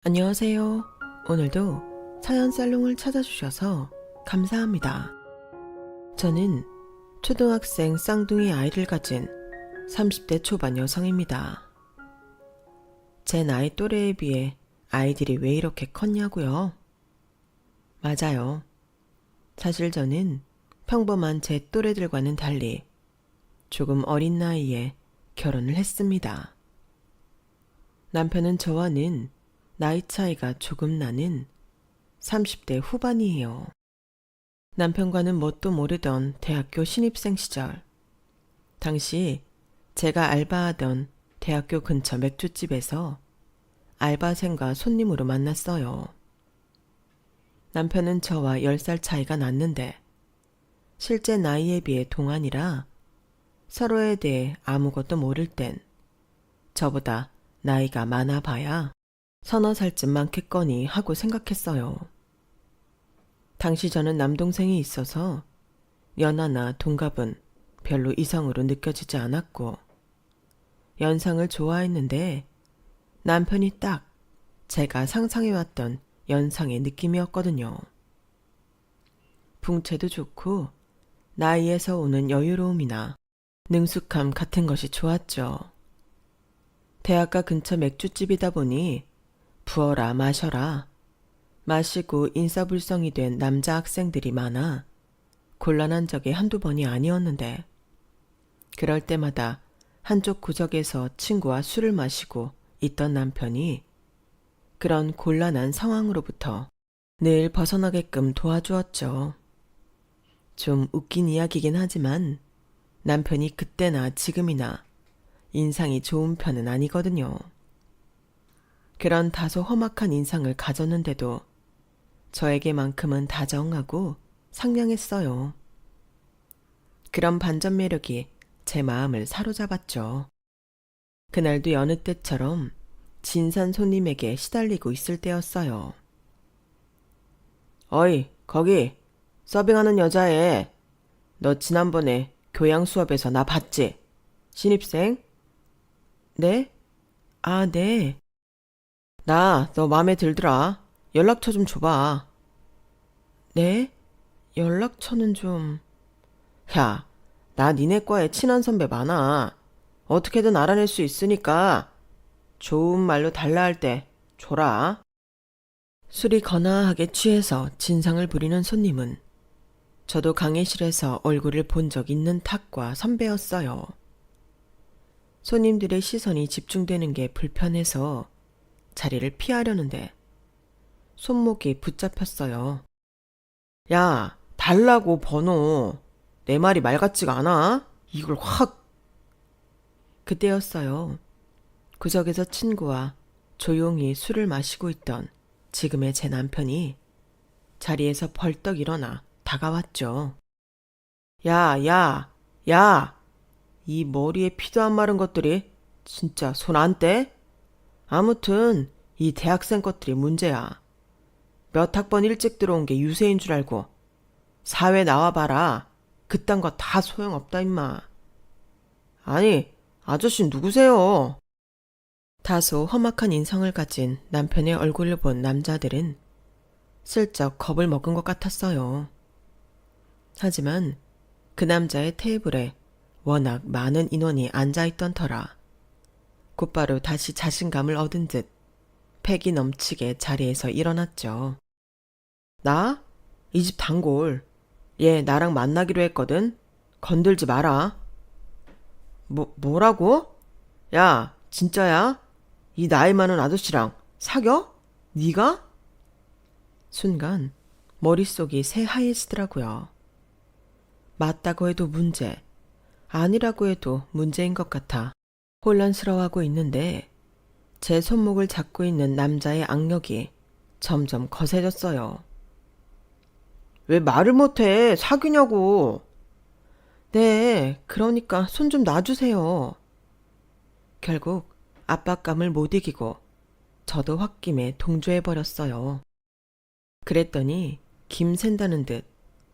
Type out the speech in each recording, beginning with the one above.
안녕하세요. 오늘도 사연 살롱을 찾아주셔서 감사합니다. 저는 초등학생 쌍둥이 아이를 가진 30대 초반 여성입니다. 제 나이 또래에 비해 아이들이 왜 이렇게 컸냐고요? 맞아요. 사실 저는 평범한 제 또래들과는 달리 조금 어린 나이에 결혼을 했습니다. 남편은 저와는 나이 차이가 조금 나는 30대 후반이에요. 남편과는 뭣도 모르던 대학교 신입생 시절, 당시 제가 알바하던 대학교 근처 맥주집에서 알바생과 손님으로 만났어요. 남편은 저와 10살 차이가 났는데 실제 나이에 비해 동안이라 서로에 대해 아무것도 모를 땐 저보다 나이가 많아 봐야 서너 살쯤 많겠거니 하고 생각했어요. 당시 저는 남동생이 있어서 연하나 동갑은 별로 이성으로 느껴지지 않았고 연상을 좋아했는데 남편이 딱 제가 상상해왔던 연상의 느낌이었거든요. 풍채도 좋고 나이에서 오는 여유로움이나 능숙함 같은 것이 좋았죠. 대학가 근처 맥주집이다 보니 부어라 마셔라 마시고 인사불성이 된 남자 학생들이 많아 곤란한 적이 한두 번이 아니었는데 그럴 때마다 한쪽 구석에서 친구와 술을 마시고 있던 남편이 그런 곤란한 상황으로부터 늘 벗어나게끔 도와주었죠. 좀 웃긴 이야기긴 하지만 남편이 그때나 지금이나 인상이 좋은 편은 아니거든요. 그런 다소 험악한 인상을 가졌는데도 저에게만큼은 다정하고 상냥했어요. 그런 반전 매력이 제 마음을 사로잡았죠. 그날도 여느 때처럼 진산 손님에게 시달리고 있을 때였어요. 어이, 거기 서빙하는 여자애. 너 지난번에 교양 수업에서 나 봤지? 신입생? 네? 아, 네. 나 너 맘에 들더라. 연락처 좀 줘봐. 네? 연락처는 좀... 야, 나 니네 과에 친한 선배 많아. 어떻게든 알아낼 수 있으니까 좋은 말로 달라 할 때 줘라. 술이 거나하게 취해서 진상을 부리는 손님은 저도 강의실에서 얼굴을 본 적 있는 탁과 선배였어요. 손님들의 시선이 집중되는 게 불편해서 자리를 피하려는데 손목이 붙잡혔어요. 야, 달라고 번호. 내 말이 말 같지가 않아? 이걸 확. 그때였어요. 구석에서 친구와 조용히 술을 마시고 있던 지금의 제 남편이 자리에서 벌떡 일어나 다가왔죠. 야, 야, 야! 이 머리에 피도 안 마른 것들이 진짜 손 안 떼? 아무튼 이 대학생 것들이 문제야. 몇 학번 일찍 들어온 게 유세인 줄 알고 사회 나와봐라. 그딴 거 다 소용없다 임마. 아니, 아저씨 누구세요? 다소 험악한 인성을 가진 남편의 얼굴을 본 남자들은 슬쩍 겁을 먹은 것 같았어요. 하지만 그 남자의 테이블에 워낙 많은 인원이 앉아있던 터라 곧바로 다시 자신감을 얻은 듯 패기 넘치게 자리에서 일어났죠. 나? 이 집 단골. 얘 나랑 만나기로 했거든. 건들지 마라. 뭐라고? 야, 진짜야? 이 나이 많은 아저씨랑 사겨? 네가? 순간 머릿속이 새하얘지더라고요. 맞다고 해도 문제, 아니라고 해도 문제인 것 같아 혼란스러워하고 있는데 제 손목을 잡고 있는 남자의 악력이 점점 거세졌어요. 왜 말을 못해? 사귀냐고. 네, 그러니까 손 좀 놔주세요. 결국 압박감을 못 이기고 저도 홧김에 동조해버렸어요. 그랬더니 김 샌다는 듯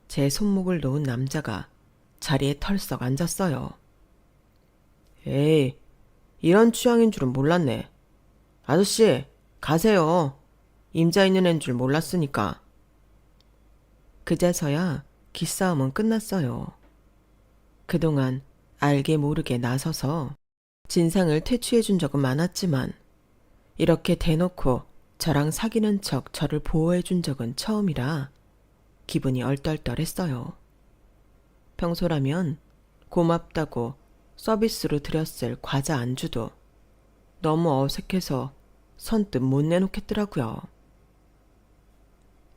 제 손목을 놓은 남자가 자리에 털썩 앉았어요. 에이, 이런 취향인 줄은 몰랐네. 아저씨, 가세요. 임자 있는 애인 줄 몰랐으니까. 그제서야 기싸움은 끝났어요. 그동안 알게 모르게 나서서 진상을 퇴치해 준 적은 많았지만 이렇게 대놓고 저랑 사귀는 척 저를 보호해 준 적은 처음이라 기분이 얼떨떨했어요. 평소라면 고맙다고 서비스로 드렸을 과자 안주도 너무 어색해서 선뜻 못 내놓겠더라고요.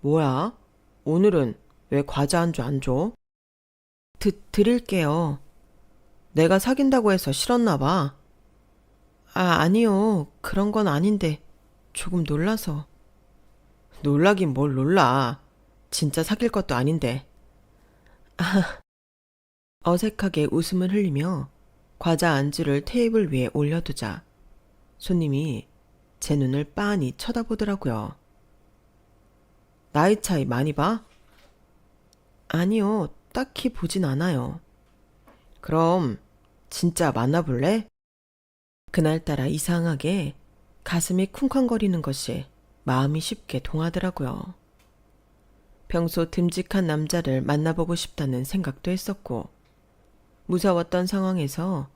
뭐야? 오늘은 왜 과자 안주 안 줘? 드릴게요. 내가 사귄다고 해서 싫었나 봐. 아니요. 그런 건 아닌데 조금 놀라서. 놀라긴 뭘 놀라. 진짜 사귈 것도 아닌데. 어색하게 웃음을 흘리며 과자 안주를 테이블 위에 올려두자 손님이 제 눈을 빤히 쳐다보더라고요. 나이 차이 많이 봐? 아니요. 딱히 보진 않아요. 그럼 진짜 만나볼래? 그날따라 이상하게 가슴이 쿵쾅거리는 것이 마음이 쉽게 동하더라고요. 평소 듬직한 남자를 만나보고 싶다는 생각도 했었고 무서웠던 상황에서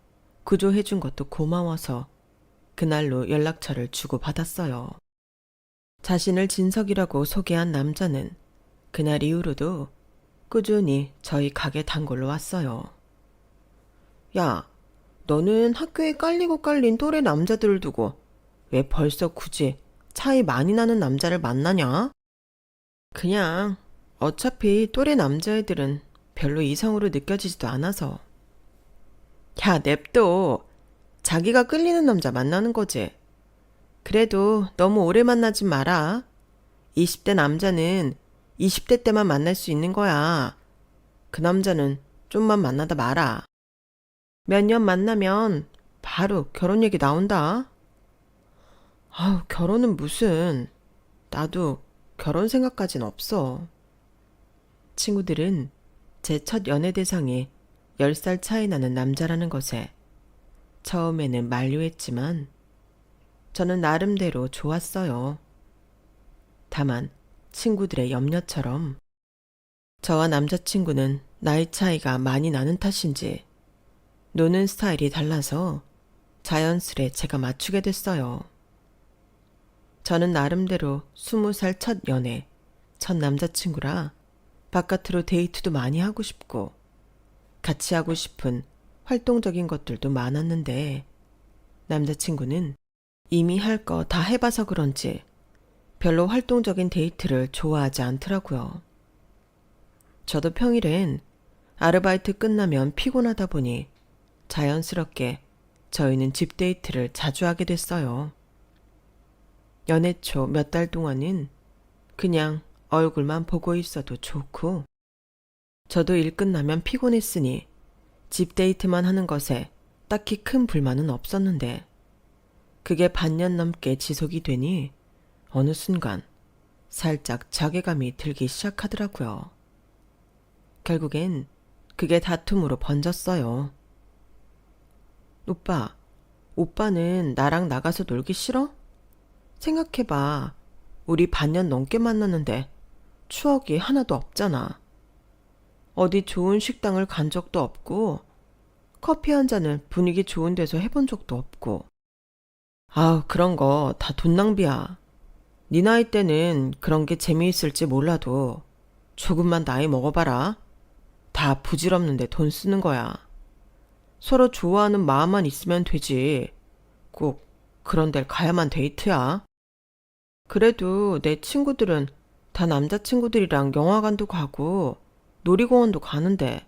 구조해준 것도 고마워서 그날로 연락처를 주고받았어요. 자신을 진석이라고 소개한 남자는 그날 이후로도 꾸준히 저희 가게 단골로 왔어요. 야, 너는 학교에 깔리고 깔린 또래 남자들을 두고 왜 벌써 굳이 차이 많이 나는 남자를 만나냐? 그냥 어차피 또래 남자애들은 별로 이성으로 느껴지지도 않아서. 야, 냅둬. 자기가 끌리는 남자 만나는 거지. 그래도 너무 오래 만나지 마라. 20대 남자는 20대 때만 만날 수 있는 거야. 그 남자는 좀만 만나다 마라. 몇 년 만나면 바로 결혼 얘기 나온다. 아우, 결혼은 무슨. 나도 결혼 생각까진 없어. 친구들은 제 첫 연애 대상이 10살 차이 나는 남자라는 것에 처음에는 만류했지만 저는 나름대로 좋았어요. 다만 친구들의 염려처럼 저와 남자친구는 나이 차이가 많이 나는 탓인지 노는 스타일이 달라서 자연스레 제가 맞추게 됐어요. 저는 나름대로 20살 첫 연애, 첫 남자친구라 바깥으로 데이트도 많이 하고 싶고 같이 하고 싶은 활동적인 것들도 많았는데 남자친구는 이미 할 거 다 해봐서 그런지 별로 활동적인 데이트를 좋아하지 않더라고요. 저도 평일엔 아르바이트 끝나면 피곤하다 보니 자연스럽게 저희는 집 데이트를 자주 하게 됐어요. 연애 초 몇 달 동안은 그냥 얼굴만 보고 있어도 좋고 저도 일 끝나면 피곤했으니 집 데이트만 하는 것에 딱히 큰 불만은 없었는데 그게 반년 넘게 지속이 되니 어느 순간 살짝 자괴감이 들기 시작하더라고요. 결국엔 그게 다툼으로 번졌어요. 오빠는 나랑 나가서 놀기 싫어? 생각해봐. 우리 반년 넘게 만났는데 추억이 하나도 없잖아. 어디 좋은 식당을 간 적도 없고 커피 한 잔을 분위기 좋은 데서 해본 적도 없고. 아우, 그런 거 다 돈 낭비야. 네 나이 때는 그런 게 재미있을지 몰라도 조금만 나이 먹어봐라. 다 부질없는데 돈 쓰는 거야. 서로 좋아하는 마음만 있으면 되지. 꼭 그런 데를 가야만 데이트야. 그래도 내 친구들은 다 남자친구들이랑 영화관도 가고 놀이공원도 가는데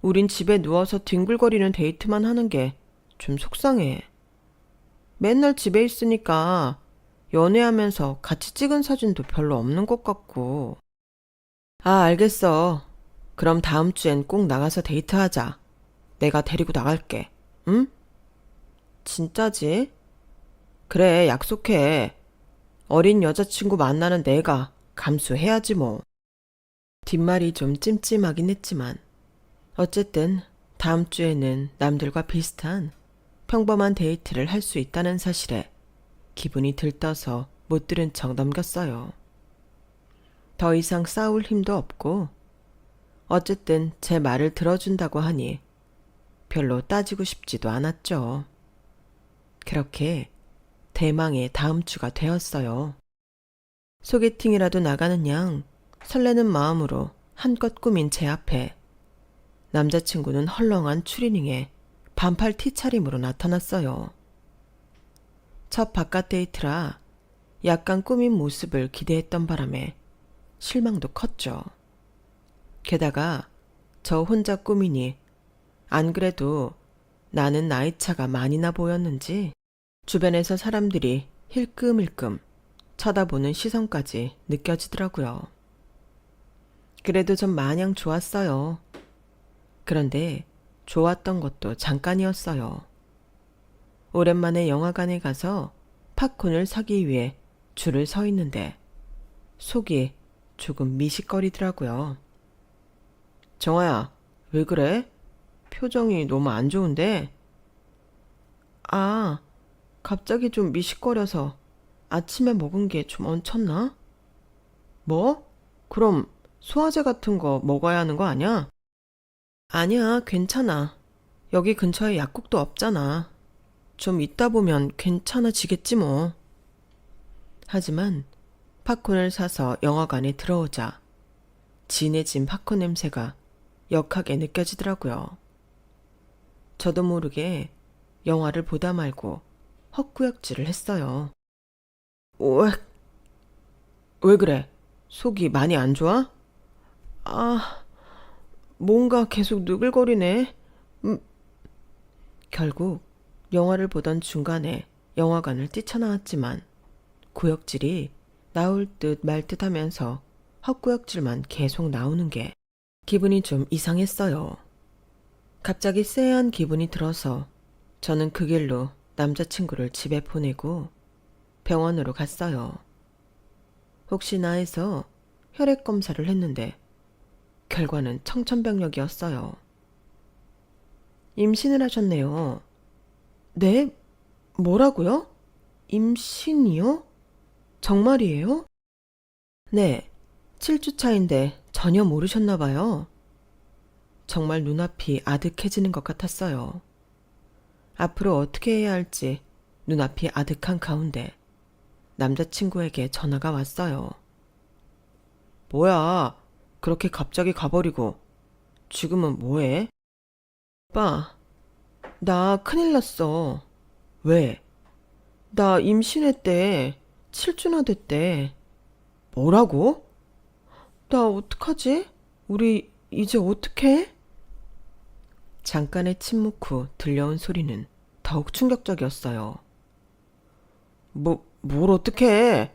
우린 집에 누워서 뒹굴거리는 데이트만 하는 게 좀 속상해. 맨날 집에 있으니까 연애하면서 같이 찍은 사진도 별로 없는 것 같고. 알겠어. 그럼 다음 주엔 꼭 나가서 데이트하자. 내가 데리고 나갈게. 응? 진짜지? 그래, 약속해. 어린 여자친구 만나는 내가 감수해야지 뭐. 뒷말이 좀 찜찜하긴 했지만 어쨌든 다음 주에는 남들과 비슷한 평범한 데이트를 할 수 있다는 사실에 기분이 들떠서 못 들은 척 넘겼어요. 더 이상 싸울 힘도 없고 어쨌든 제 말을 들어준다고 하니 별로 따지고 싶지도 않았죠. 그렇게 대망의 다음 주가 되었어요. 소개팅이라도 나가는 양 설레는 마음으로 한껏 꾸민 제 앞에 남자친구는 헐렁한 추리닝에 반팔 티차림으로 나타났어요. 첫 바깥 데이트라 약간 꾸민 모습을 기대했던 바람에 실망도 컸죠. 게다가 저 혼자 꾸미니 안 그래도 나는 나이차가 많이 나 보였는지 주변에서 사람들이 힐끔힐끔 쳐다보는 시선까지 느껴지더라고요. 그래도 전 마냥 좋았어요. 그런데 좋았던 것도 잠깐이었어요. 오랜만에 영화관에 가서 팝콘을 사기 위해 줄을 서 있는데 속이 조금 미식거리더라고요. 정아야, 왜 그래? 표정이 너무 안 좋은데? 아, 갑자기 좀 미식거려서 아침에 먹은 게 좀 얹혔나? 뭐? 그럼 소화제 같은 거 먹어야 하는 거 아니야? 아니야, 괜찮아. 여기 근처에 약국도 없잖아. 좀 있다 보면 괜찮아지겠지 뭐. 하지만 팝콘을 사서 영화관에 들어오자 진해진 팝콘 냄새가 역하게 느껴지더라고요. 저도 모르게 영화를 보다 말고 헛구역질을 했어요. 왜 그래? 속이 많이 안 좋아? 아, 뭔가 계속 느글거리네. 결국 영화를 보던 중간에 영화관을 뛰쳐나왔지만 구역질이 나올 듯 말 듯 하면서 헛구역질만 계속 나오는 게 기분이 좀 이상했어요. 갑자기 쎄한 기분이 들어서 저는 그 길로 남자친구를 집에 보내고 병원으로 갔어요. 혹시나 해서 혈액 검사를 했는데 결과는 청천벽력이었어요. 임신을 하셨네요. 네? 뭐라고요? 임신이요? 정말이에요? 네, 7주 차인데 전혀 모르셨나 봐요. 정말 눈앞이 아득해지는 것 같았어요. 앞으로 어떻게 해야 할지 눈앞이 아득한 가운데 남자친구에게 전화가 왔어요. 뭐야, 그렇게 갑자기 가버리고 지금은 뭐해? 오빠, 나 큰일 났어. 왜? 나 임신했대. 7주나 됐대. 뭐라고? 나 어떡하지? 우리 이제 어떡해? 잠깐의 침묵 후 들려온 소리는 더욱 충격적이었어요. 뭘 어떡해?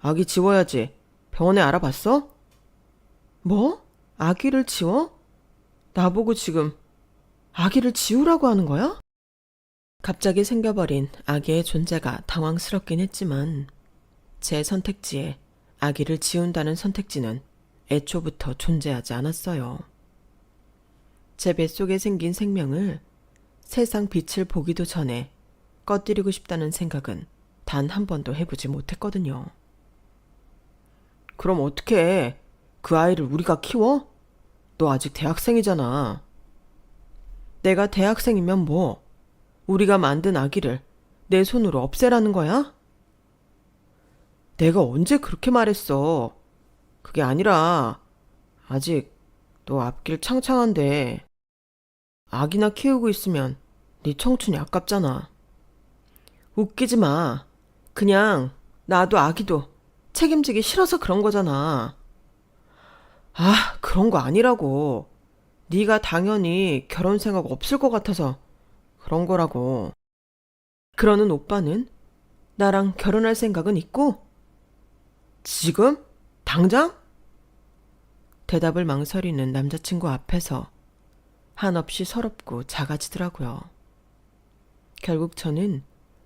아기 지워야지. 병원에 알아봤어? 뭐? 아기를 지워? 나보고 지금 아기를 지우라고 하는 거야? 갑자기 생겨버린 아기의 존재가 당황스럽긴 했지만 제 선택지에 아기를 지운다는 선택지는 애초부터 존재하지 않았어요. 제 뱃속에 생긴 생명을 세상 빛을 보기도 전에 꺼뜨리고 싶다는 생각은 단 한 번도 해보지 못했거든요. 그럼 어떡해? 그 아이를 우리가 키워? 너 아직 대학생이잖아. 내가 대학생이면 뭐? 우리가 만든 아기를 내 손으로 없애라는 거야? 내가 언제 그렇게 말했어? 그게 아니라 아직 너 앞길 창창한데 아기나 키우고 있으면 네 청춘이 아깝잖아. 웃기지 마. 그냥 나도 아기도 책임지기 싫어서 그런 거잖아. 아, 그런 거 아니라고. 네가 당연히 결혼 생각 없을 것 같아서 그런 거라고. 그러는 오빠는 나랑 결혼할 생각은 있고? 지금? 당장? 대답을 망설이는 남자친구 앞에서 한없이 서럽고 작아지더라고요. 결국 저는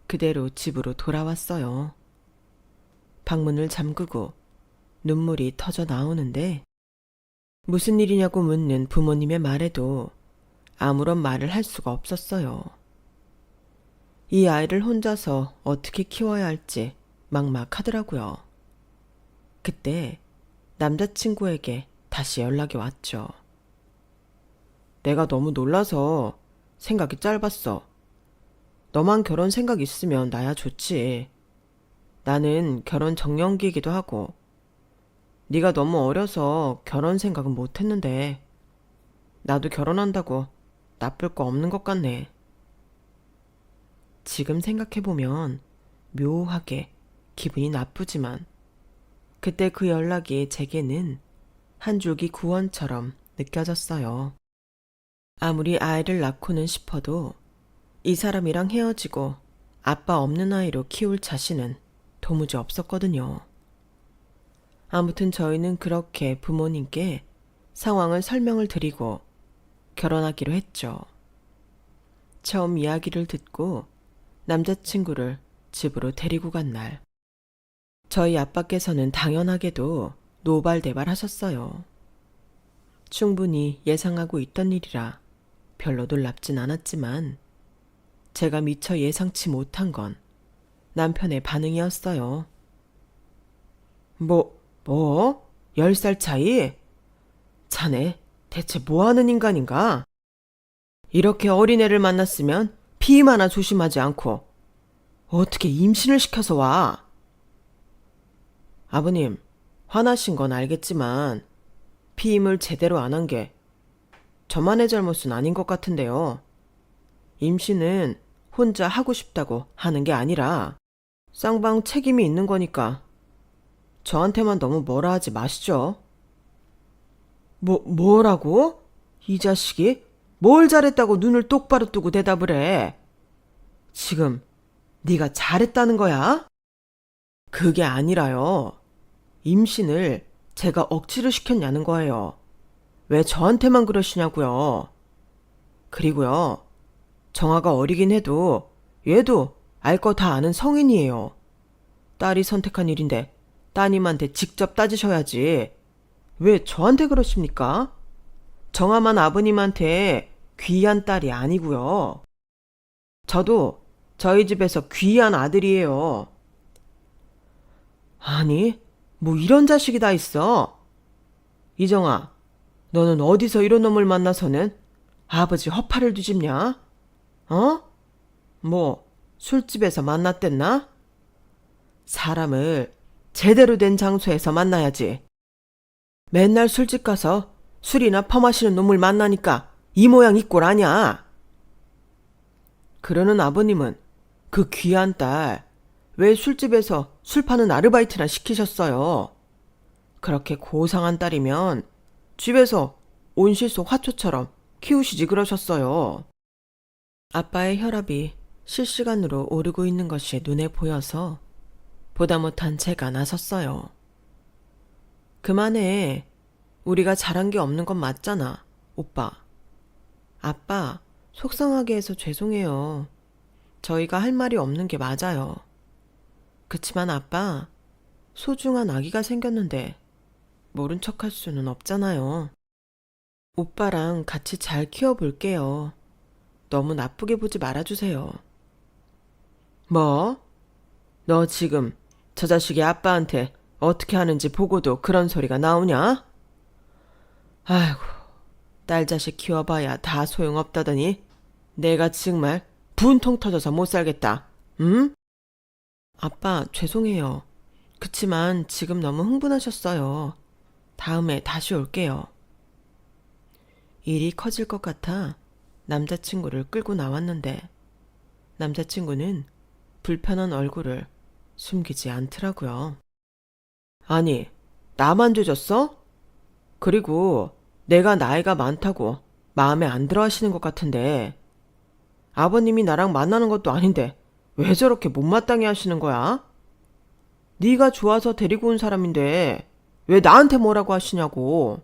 그대로 집으로 돌아왔어요. 방문을 잠그고 눈물이 터져 나오는데 무슨 일이냐고 묻는 부모님의 말에도 아무런 말을 할 수가 없었어요. 이 아이를 혼자서 어떻게 키워야 할지 막막하더라고요. 그때 남자친구에게 다시 연락이 왔죠. 내가 너무 놀라서 생각이 짧았어. 너만 결혼 생각 있으면 나야 좋지. 나는 결혼 정년기이기도 하고 네가 너무 어려서 결혼 생각은 못했는데 나도 결혼한다고 나쁠 거 없는 것 같네. 지금 생각해보면 묘하게 기분이 나쁘지만 그때 그 연락이 제게는 한 줄기 구원처럼 느껴졌어요. 아무리 아이를 낳고는 싶어도 이 사람이랑 헤어지고 아빠 없는 아이로 키울 자신은 도무지 없었거든요. 아무튼 저희는 그렇게 부모님께 상황을 설명을 드리고 결혼하기로 했죠. 처음 이야기를 듣고 남자친구를 집으로 데리고 간 날, 저희 아빠께서는 당연하게도 노발대발 하셨어요. 충분히 예상하고 있던 일이라 별로 놀랍진 않았지만 제가 미처 예상치 못한 건 남편의 반응이었어요. 뭐? 10살 차이? 자네 대체 뭐 하는 인간인가? 이렇게 어린애를 만났으면 피임 하나 조심하지 않고 어떻게 임신을 시켜서 와? 아버님, 화나신 건 알겠지만 피임을 제대로 안 한 게 저만의 잘못은 아닌 것 같은데요. 임신은 혼자 하고 싶다고 하는 게 아니라 쌍방 책임이 있는 거니까 저한테만 너무 뭐라 하지 마시죠. 뭐라고? 이 자식이 뭘 잘했다고 눈을 똑바로 뜨고 대답을 해. 지금 네가 잘했다는 거야? 그게 아니라요. 임신을 제가 억지로 시켰냐는 거예요. 왜 저한테만 그러시냐고요. 그리고요. 정아가 어리긴 해도 얘도 알 거 다 아는 성인이에요. 딸이 선택한 일인데 따님한테 직접 따지셔야지. 왜 저한테 그러십니까? 정아만 아버님한테 귀한 딸이 아니고요. 저도 저희 집에서 귀한 아들이에요. 아니, 뭐 이런 자식이 다 있어. 이정아, 너는 어디서 이런 놈을 만나서는 아버지 허파를 뒤집냐? 어? 뭐 술집에서 만났댔나? 사람을 제대로 된 장소에서 만나야지. 맨날 술집 가서 술이나 퍼마시는 놈을 만나니까 이 모양 이 꼴 아냐? 그러는 아버님은 그 귀한 딸 왜 술집에서 술 파는 아르바이트나 시키셨어요? 그렇게 고상한 딸이면 집에서 온실 속 화초처럼 키우시지 그러셨어요. 아빠의 혈압이 실시간으로 오르고 있는 것이 눈에 보여서 보다 못한 제가 나섰어요. 그만해. 우리가 잘한 게 없는 건 맞잖아, 오빠. 아빠, 속상하게 해서 죄송해요. 저희가 할 말이 없는 게 맞아요. 그치만 아빠, 소중한 아기가 생겼는데 모른 척할 수는 없잖아요. 오빠랑 같이 잘 키워볼게요. 너무 나쁘게 보지 말아주세요. 뭐? 너 지금 저 자식이 아빠한테 어떻게 하는지 보고도 그런 소리가 나오냐? 아이고, 딸 자식 키워봐야 다 소용없다더니 내가 정말 분통 터져서 못 살겠다. 응? 아빠, 죄송해요. 그치만 지금 너무 흥분하셨어요. 다음에 다시 올게요. 일이 커질 것 같아 남자친구를 끌고 나왔는데 남자친구는 불편한 얼굴을 숨기지 않더라고요. 아니, 나만 죄졌어? 그리고 내가 나이가 많다고 마음에 안 들어 하시는 것 같은데 아버님이 나랑 만나는 것도 아닌데 왜 저렇게 못마땅해 하시는 거야? 네가 좋아서 데리고 온 사람인데 왜 나한테 뭐라고 하시냐고.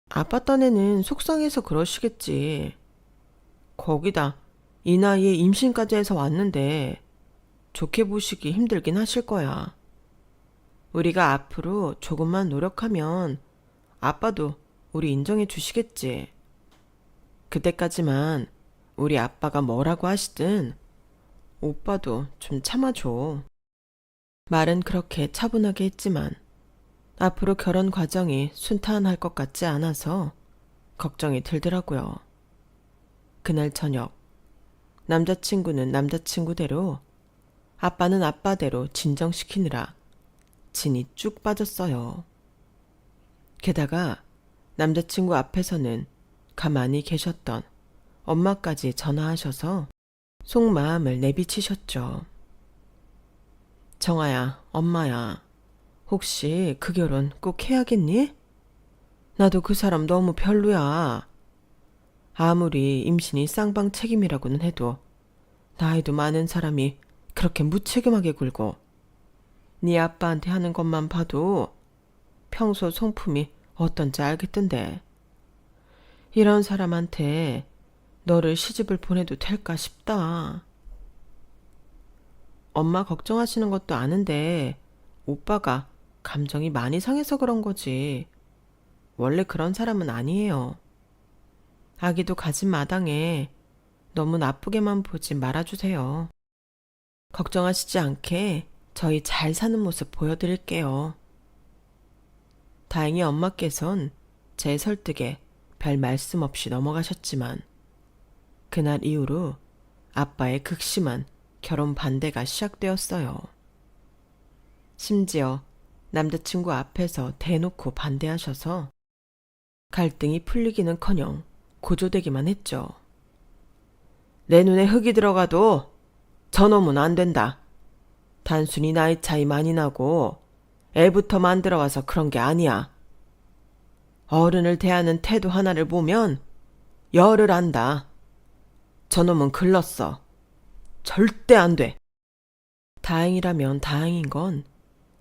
아빠 딴에는 속상해서 그러시겠지. 거기다 이 나이에 임신까지 해서 왔는데 좋게 보시기 힘들긴 하실 거야. 우리가 앞으로 조금만 노력하면 아빠도 우리 인정해 주시겠지. 그때까지만 우리 아빠가 뭐라고 하시든 오빠도 좀 참아줘. 말은 그렇게 차분하게 했지만 앞으로 결혼 과정이 순탄할 것 같지 않아서 걱정이 들더라고요. 그날 저녁, 남자친구는 남자친구대로, 아빠는 아빠대로 진정시키느라 진이 쭉 빠졌어요. 게다가 남자친구 앞에서는 가만히 계셨던 엄마까지 전화하셔서 속마음을 내비치셨죠. 정아야, 엄마야, 혹시 그 결혼 꼭 해야겠니? 나도 그 사람 너무 별로야. 아무리 임신이 쌍방 책임이라고는 해도 나이도 많은 사람이 그렇게 무책임하게 굴고 네 아빠한테 하는 것만 봐도 평소 성품이 어떤지 알겠던데. 이런 사람한테 너를 시집을 보내도 될까 싶다. 엄마 걱정하시는 것도 아는데 오빠가 감정이 많이 상해서 그런 거지. 원래 그런 사람은 아니에요. 아기도 가진 마당에 너무 나쁘게만 보지 말아주세요. 걱정하시지 않게 저희 잘 사는 모습 보여드릴게요. 다행히 엄마께선 제 설득에 별 말씀 없이 넘어가셨지만 그날 이후로 아빠의 극심한 결혼 반대가 시작되었어요. 심지어 남자친구 앞에서 대놓고 반대하셔서 갈등이 풀리기는커녕 고조되기만 했죠. 내 눈에 흙이 들어가도 저놈은 안 된다. 단순히 나이 차이 많이 나고 애부터 만들어와서 그런 게 아니야. 어른을 대하는 태도 하나를 보면 열을 안다. 저놈은 글렀어. 절대 안 돼. 다행이라면 다행인 건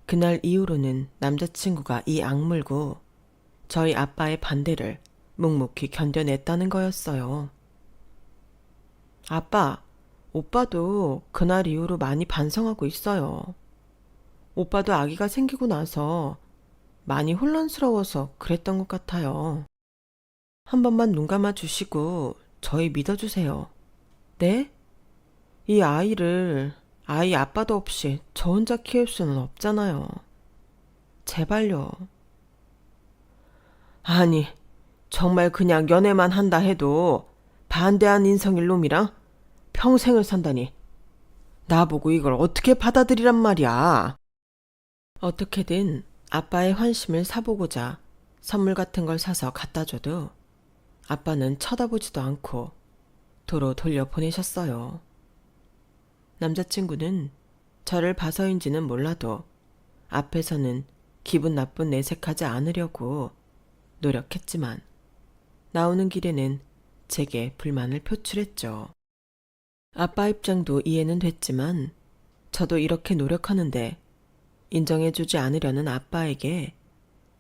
그날 이후로는 남자친구가 이 악물고 저희 아빠의 반대를 묵묵히 견뎌냈다는 거였어요. 아빠, 오빠도 그날 이후로 많이 반성하고 있어요. 오빠도 아기가 생기고 나서 많이 혼란스러워서 그랬던 것 같아요. 한 번만 눈 감아 주시고 저희 믿어주세요. 네? 이 아이를 아이 아빠도 없이 저 혼자 키울 수는 없잖아요. 제발요. 아니, 정말 그냥 연애만 한다 해도 반대한 인성일 놈이랑 평생을 산다니. 나보고 이걸 어떻게 받아들이란 말이야. 어떻게든 아빠의 환심을 사보고자 선물 같은 걸 사서 갖다 줘도 아빠는 쳐다보지도 않고 도로 돌려보내셨어요. 남자친구는 저를 봐서인지는 몰라도 앞에서는 기분 나쁜 내색하지 않으려고 노력했지만 나오는 길에는 제게 불만을 표출했죠. 아빠 입장도 이해는 됐지만 저도 이렇게 노력하는데 인정해주지 않으려는 아빠에게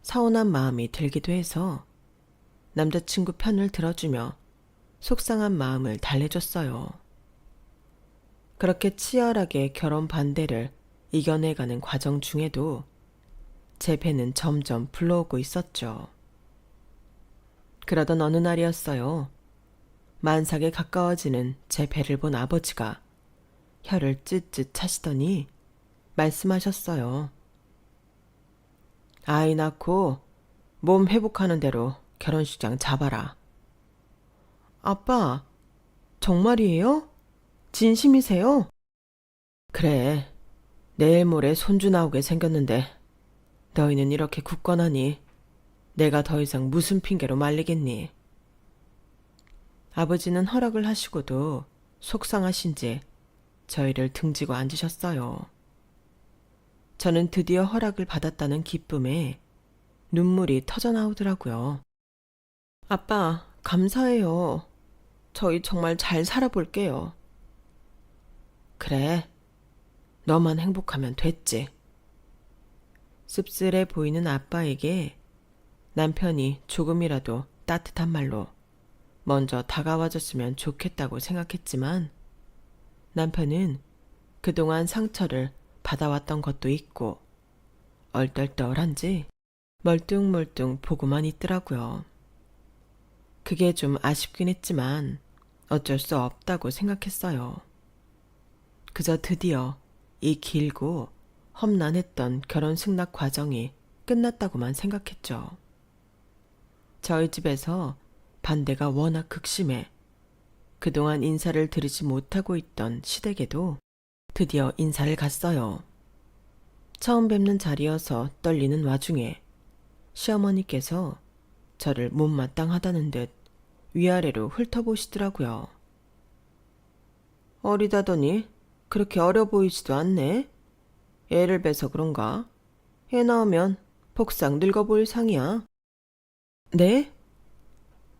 서운한 마음이 들기도 해서 남자친구 편을 들어주며 속상한 마음을 달래줬어요. 그렇게 치열하게 결혼 반대를 이겨내가는 과정 중에도 제 배는 점점 불러오고 있었죠. 그러던 어느 날이었어요. 만삭에 가까워지는 제 배를 본 아버지가 혀를 찢찢 차시더니 말씀하셨어요. 아이 낳고 몸 회복하는 대로 결혼식장 잡아라. 아빠, 정말이에요? 진심이세요? 그래, 내일 모레 손주 나오게 생겼는데 너희는 이렇게 굳건하니 내가 더 이상 무슨 핑계로 말리겠니? 아버지는 허락을 하시고도 속상하신지 저희를 등지고 앉으셨어요. 저는 드디어 허락을 받았다는 기쁨에 눈물이 터져나오더라고요. 아빠, 감사해요. 저희 정말 잘 살아볼게요. 그래, 너만 행복하면 됐지. 씁쓸해 보이는 아빠에게 남편이 조금이라도 따뜻한 말로 먼저 다가와줬으면 좋겠다고 생각했지만 남편은 그동안 상처를 받아왔던 것도 있고 얼떨떨한지 멀뚱멀뚱 보고만 있더라고요. 그게 좀 아쉽긴 했지만 어쩔 수 없다고 생각했어요. 그저 드디어 이 길고 험난했던 결혼 승낙 과정이 끝났다고만 생각했죠. 저희 집에서 반대가 워낙 극심해 그동안 인사를 드리지 못하고 있던 시댁에도 드디어 인사를 갔어요. 처음 뵙는 자리여서 떨리는 와중에 시어머니께서 저를 못마땅하다는 듯 위아래로 훑어보시더라고요. 어리다더니 그렇게 어려 보이지도 않네. 애를 뵈서 그런가? 애 낳으면 복상 늙어 보일 상이야. 네?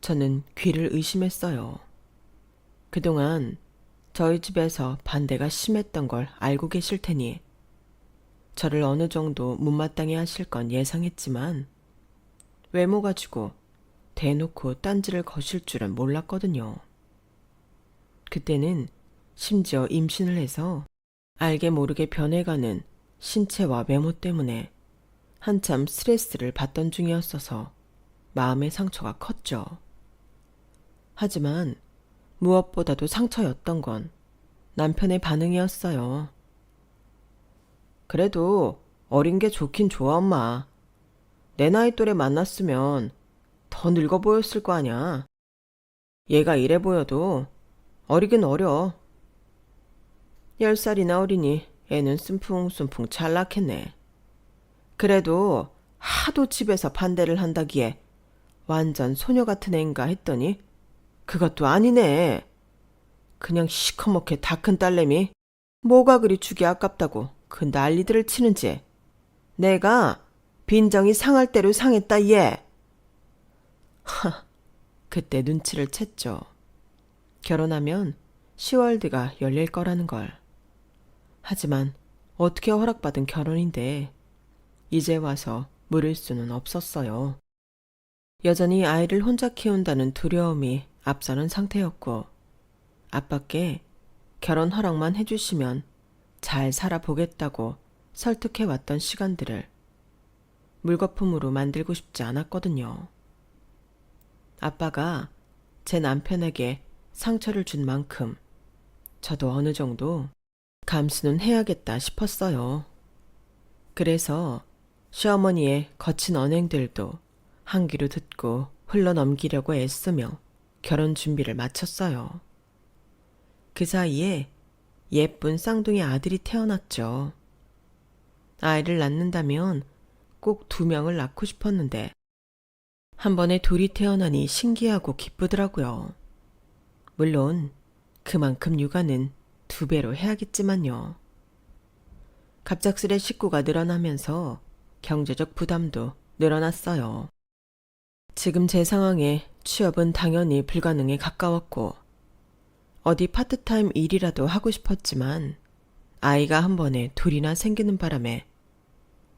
저는 귀를 의심했어요. 그동안 저희 집에서 반대가 심했던 걸 알고 계실 테니 저를 어느 정도 못마땅해 하실 건 예상했지만 외모 가지고 대놓고 딴지를 거실 줄은 몰랐거든요. 그때는 심지어 임신을 해서 알게 모르게 변해가는 신체와 외모 때문에 한참 스트레스를 받던 중이었어서 마음의 상처가 컸죠. 하지만 무엇보다도 상처였던 건 남편의 반응이었어요. 그래도 어린 게 좋긴 좋아, 엄마. 내 나이 또래 만났으면 더 늙어 보였을 거 아냐. 얘가 이래 보여도 어리긴 어려. 10살이나 어리니 애는 숨풍숨풍 잘 낳겠네. 그래도 하도 집에서 반대를 한다기에 완전 소녀 같은 애인가 했더니 그것도 아니네. 그냥 시커멓게 다 큰 딸내미 뭐가 그리 주기 아깝다고 그 난리들을 치는지 내가 빈정이 상할 대로 상했다 얘. 그때 눈치를 챘죠. 결혼하면 시월드가 열릴 거라는 걸. 하지만 어떻게 허락받은 결혼인데 이제 와서 물을 수는 없었어요. 여전히 아이를 혼자 키운다는 두려움이 앞서는 상태였고 아빠께 결혼 허락만 해주시면 잘 살아보겠다고 설득해왔던 시간들을 물거품으로 만들고 싶지 않았거든요. 아빠가 제 남편에게 상처를 준 만큼 저도 어느 정도 감수는 해야겠다 싶었어요. 그래서 시어머니의 거친 언행들도 한 귀로 듣고 흘러넘기려고 애쓰며 결혼 준비를 마쳤어요. 그 사이에 예쁜 쌍둥이 아들이 태어났죠. 아이를 낳는다면 꼭 2명을 낳고 싶었는데 한 번에 둘이 태어나니 신기하고 기쁘더라고요. 물론 그만큼 육아는 2배로 해야겠지만요. 갑작스레 식구가 늘어나면서 경제적 부담도 늘어났어요. 지금 제 상황에 취업은 당연히 불가능에 가까웠고 어디 파트타임 일이라도 하고 싶었지만 아이가 한 번에 2이나 생기는 바람에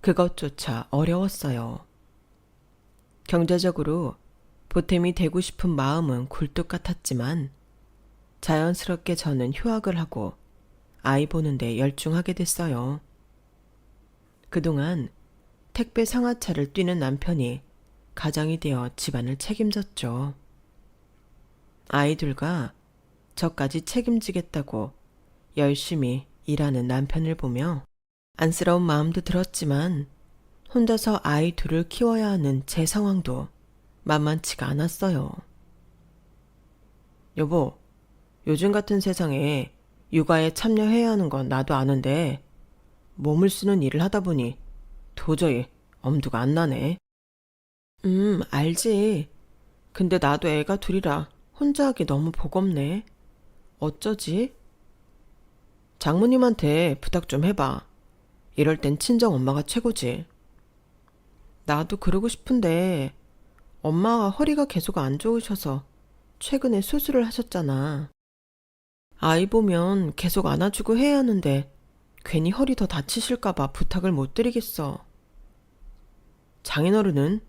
그것조차 어려웠어요. 경제적으로 보탬이 되고 싶은 마음은 굴뚝 같았지만 자연스럽게 저는 휴학을 하고 아이 보는데 열중하게 됐어요. 그동안 택배 상하차를 뛰는 남편이 가장이 되어 집안을 책임졌죠. 아이들과 저까지 책임지겠다고 열심히 일하는 남편을 보며 안쓰러운 마음도 들었지만 혼자서 아이 2을 키워야 하는 제 상황도 만만치가 않았어요. 여보, 요즘 같은 세상에 육아에 참여해야 하는 건 나도 아는데 몸을 쓰는 일을 하다 보니 도저히 엄두가 안 나네. 알지. 근데 나도 애가 2이라 혼자 하기 너무 버겁네. 어쩌지? 장모님한테 부탁 좀 해봐. 이럴 땐 친정 엄마가 최고지. 나도 그러고 싶은데 엄마가 허리가 계속 안 좋으셔서 최근에 수술을 하셨잖아. 아이 보면 계속 안아주고 해야 하는데 괜히 허리 더 다치실까봐 부탁을 못 드리겠어. 장인어른은?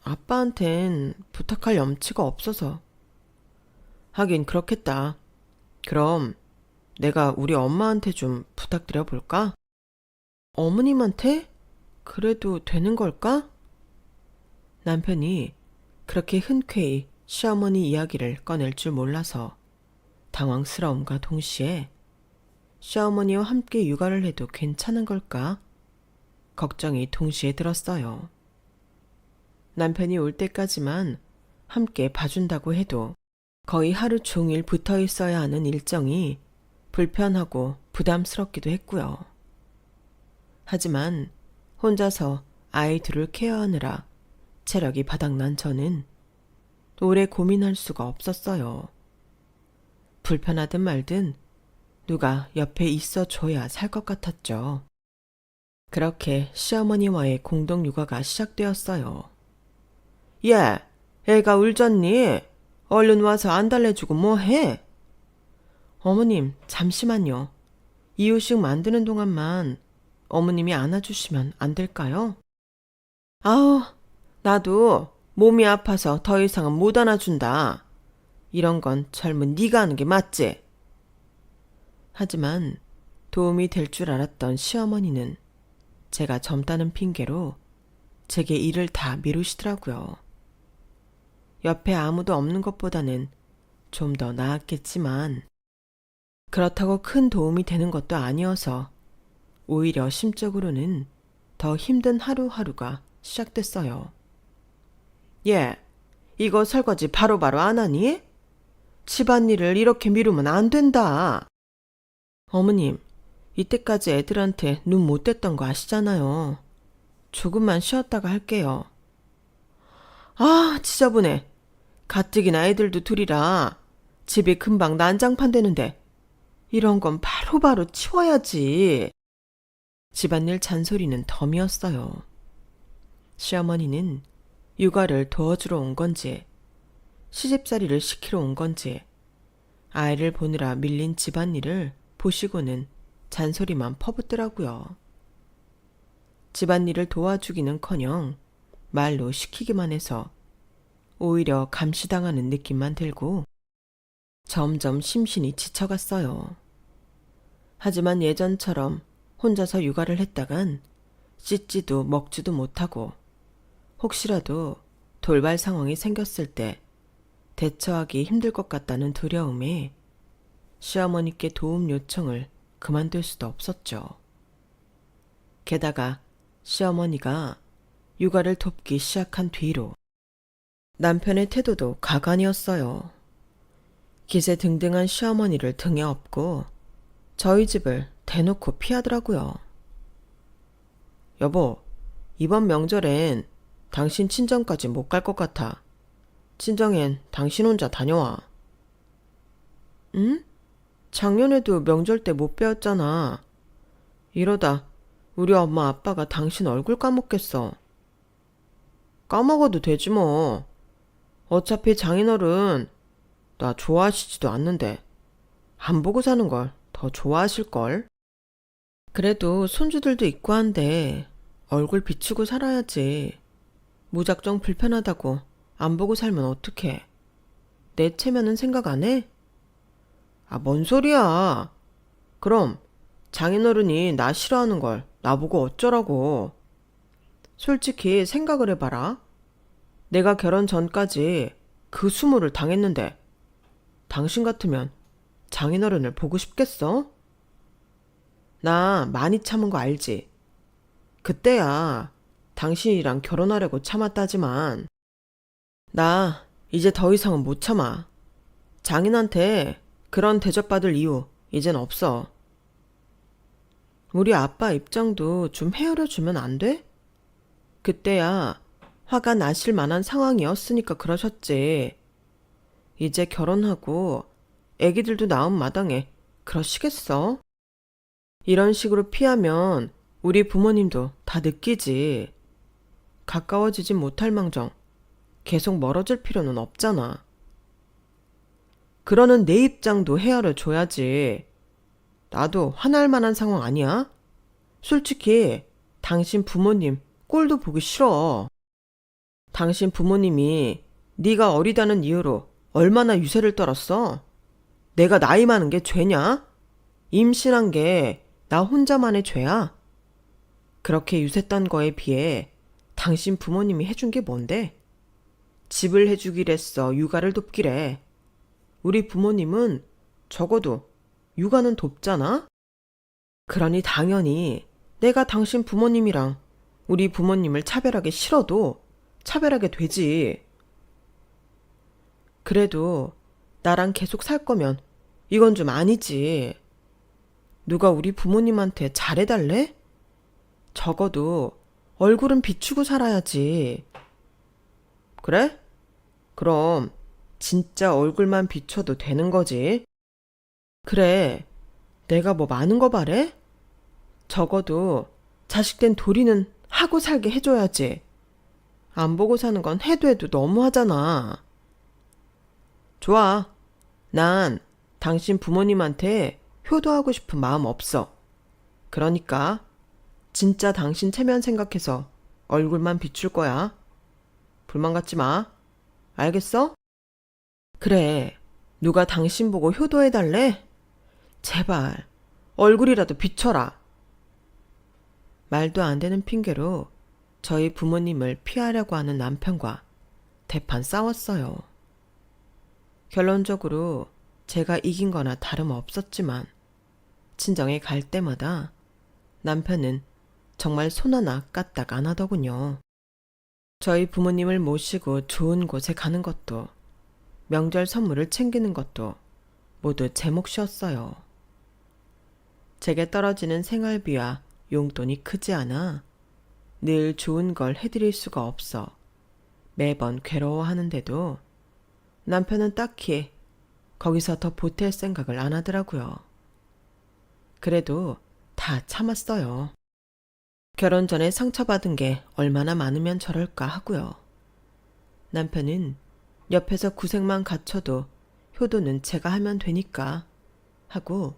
아빠한텐 부탁할 염치가 없어서. 하긴 그렇겠다. 그럼 내가 우리 엄마한테 좀 부탁드려 볼까? 어머님한테? 그래도 되는 걸까? 남편이 그렇게 흔쾌히 시어머니 이야기를 꺼낼 줄 몰라서 당황스러움과 동시에 시어머니와 함께 육아를 해도 괜찮은 걸까? 걱정이 동시에 들었어요. 남편이 올 때까지만 함께 봐준다고 해도 거의 하루 종일 붙어 있어야 하는 일정이 불편하고 부담스럽기도 했고요. 하지만 혼자서 아이 둘을 케어하느라 체력이 바닥난 저는 오래 고민할 수가 없었어요. 불편하든 말든 누가 옆에 있어줘야 살 것 같았죠. 그렇게 시어머니와의 공동 육아가 시작되었어요. 예, 애가 울잖니? 얼른 와서 안 달래주고 뭐해? 어머님, 잠시만요. 이유식 만드는 동안만 어머님이 안아주시면 안 될까요? 아우, 나도 몸이 아파서 더 이상은 못 안아준다. 이런 건 젊은 네가 하는 게 맞지? 하지만 도움이 될 줄 알았던 시어머니는 제가 젊다는 핑계로 제게 일을 다 미루시더라고요. 옆에 아무도 없는 것보다는 좀 더 나았겠지만 그렇다고 큰 도움이 되는 것도 아니어서 오히려 심적으로는 더 힘든 하루하루가 시작됐어요. 예, 이거 설거지 바로바로 안 하니? 집안일을 이렇게 미루면 안 된다. 어머님, 이때까지 애들한테 눈 못 뗐던 거 아시잖아요. 조금만 쉬었다가 할게요. 아, 지저분해. 가뜩이나 애들도 둘이라 집이 금방 난장판 되는데 이런 건 바로바로 치워야지. 집안일 잔소리는 덤이었어요. 시어머니는 육아를 도와주러 온 건지 시집살이를 시키러 온 건지 아이를 보느라 밀린 집안일을 보시고는 잔소리만 퍼붓더라고요. 집안일을 도와주기는커녕 말로 시키기만 해서 오히려 감시당하는 느낌만 들고 점점 심신이 지쳐갔어요. 하지만 예전처럼 혼자서 육아를 했다간 씻지도 먹지도 못하고 혹시라도 돌발 상황이 생겼을 때 대처하기 힘들 것 같다는 두려움에 시어머니께 도움 요청을 그만둘 수도 없었죠. 게다가 시어머니가 육아를 돕기 시작한 뒤로 남편의 태도도 가관이었어요. 기세등등한 시어머니를 등에 업고 저희 집을 대놓고 피하더라고요. 여보, 이번 명절엔 당신 친정까지 못 갈 것 같아. 친정엔 당신 혼자 다녀와. 응? 작년에도 명절 때 못 배웠잖아. 이러다 우리 엄마 아빠가 당신 얼굴 까먹겠어. 까먹어도 되지 뭐. 어차피 장인어른 나 좋아하시지도 않는데 안 보고 사는 걸 더 좋아하실걸? 그래도 손주들도 있고 한데 얼굴 비추고 살아야지. 무작정 불편하다고 안 보고 살면 어떡해. 내 체면은 생각 안 해? 아, 뭔 소리야. 그럼 장인어른이 나 싫어하는 걸 나보고 어쩌라고. 솔직히 생각을 해봐라. 내가 결혼 전까지 그 수모를 당했는데 당신 같으면 장인어른을 보고 싶겠어? 나 많이 참은 거 알지? 그때야 당신이랑 결혼하려고 참았다지만 나 이제 더 이상은 못 참아. 장인한테 그런 대접받을 이유 이젠 없어. 우리 아빠 입장도 좀 헤아려 주면 안 돼? 그때야 화가 나실 만한 상황이었으니까 그러셨지. 이제 결혼하고 애기들도 낳은 마당에 그러시겠어? 이런 식으로 피하면 우리 부모님도 다 느끼지. 가까워지진 못할 망정 계속 멀어질 필요는 없잖아. 그러는 내 입장도 헤아려 줘야지. 나도 화날 만한 상황 아니야? 솔직히 당신 부모님 꼴도 보기 싫어. 당신 부모님이 네가 어리다는 이유로 얼마나 유세를 떨었어? 내가 나이 많은 게 죄냐? 임신한 게 나 혼자만의 죄야? 그렇게 유세 떤 거에 비해 당신 부모님이 해준 게 뭔데? 집을 해주기랬어, 육아를 돕기래. 우리 부모님은 적어도 육아는 돕잖아? 그러니 당연히 내가 당신 부모님이랑 우리 부모님을 차별하기 싫어도 차별하게 되지. 그래도 나랑 계속 살 거면 이건 좀 아니지. 누가 우리 부모님한테 잘해달래? 적어도 얼굴은 비추고 살아야지. 그래? 그럼 진짜 얼굴만 비춰도 되는 거지. 그래, 내가 뭐 많은 거 바래? 적어도 자식된 도리는 하고 살게 해줘야지. 안 보고 사는 건 해도 해도 너무하잖아. 좋아. 난 당신 부모님한테 효도하고 싶은 마음 없어. 그러니까 진짜 당신 체면 생각해서 얼굴만 비출 거야. 불만 갖지 마. 알겠어? 그래. 누가 당신 보고 효도해달래? 제발 얼굴이라도 비춰라. 말도 안 되는 핑계로 저희 부모님을 피하려고 하는 남편과 대판 싸웠어요. 결론적으로 제가 이긴 거나 다름없었지만 친정에 갈 때마다 남편은 정말 손 하나 까딱 안 하더군요. 저희 부모님을 모시고 좋은 곳에 가는 것도 명절 선물을 챙기는 것도 모두 제 몫이었어요. 제게 떨어지는 생활비와 용돈이 크지 않아 늘 좋은 걸 해드릴 수가 없어 매번 괴로워하는데도 남편은 딱히 거기서 더 보탤 생각을 안 하더라고요. 그래도 다 참았어요. 결혼 전에 상처받은 게 얼마나 많으면 저럴까 하고요. 남편은 옆에서 구색만 갖춰도 효도는 제가 하면 되니까 하고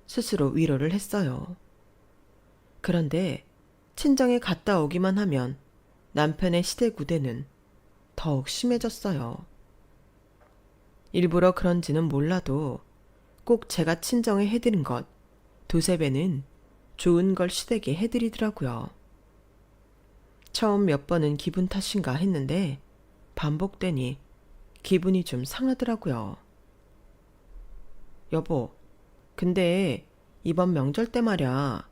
스스로 위로를 했어요. 그런데 친정에 갔다 오기만 하면 남편의 시대구대는 더욱 심해졌어요. 일부러 그런지는 몰라도 꼭 제가 친정에 해드린 것 두세 배는 좋은 걸 시댁에 해드리더라고요. 처음 몇 번은 기분 탓인가 했는데 반복되니 기분이 좀 상하더라고요. 여보, 근데 이번 명절 때 말야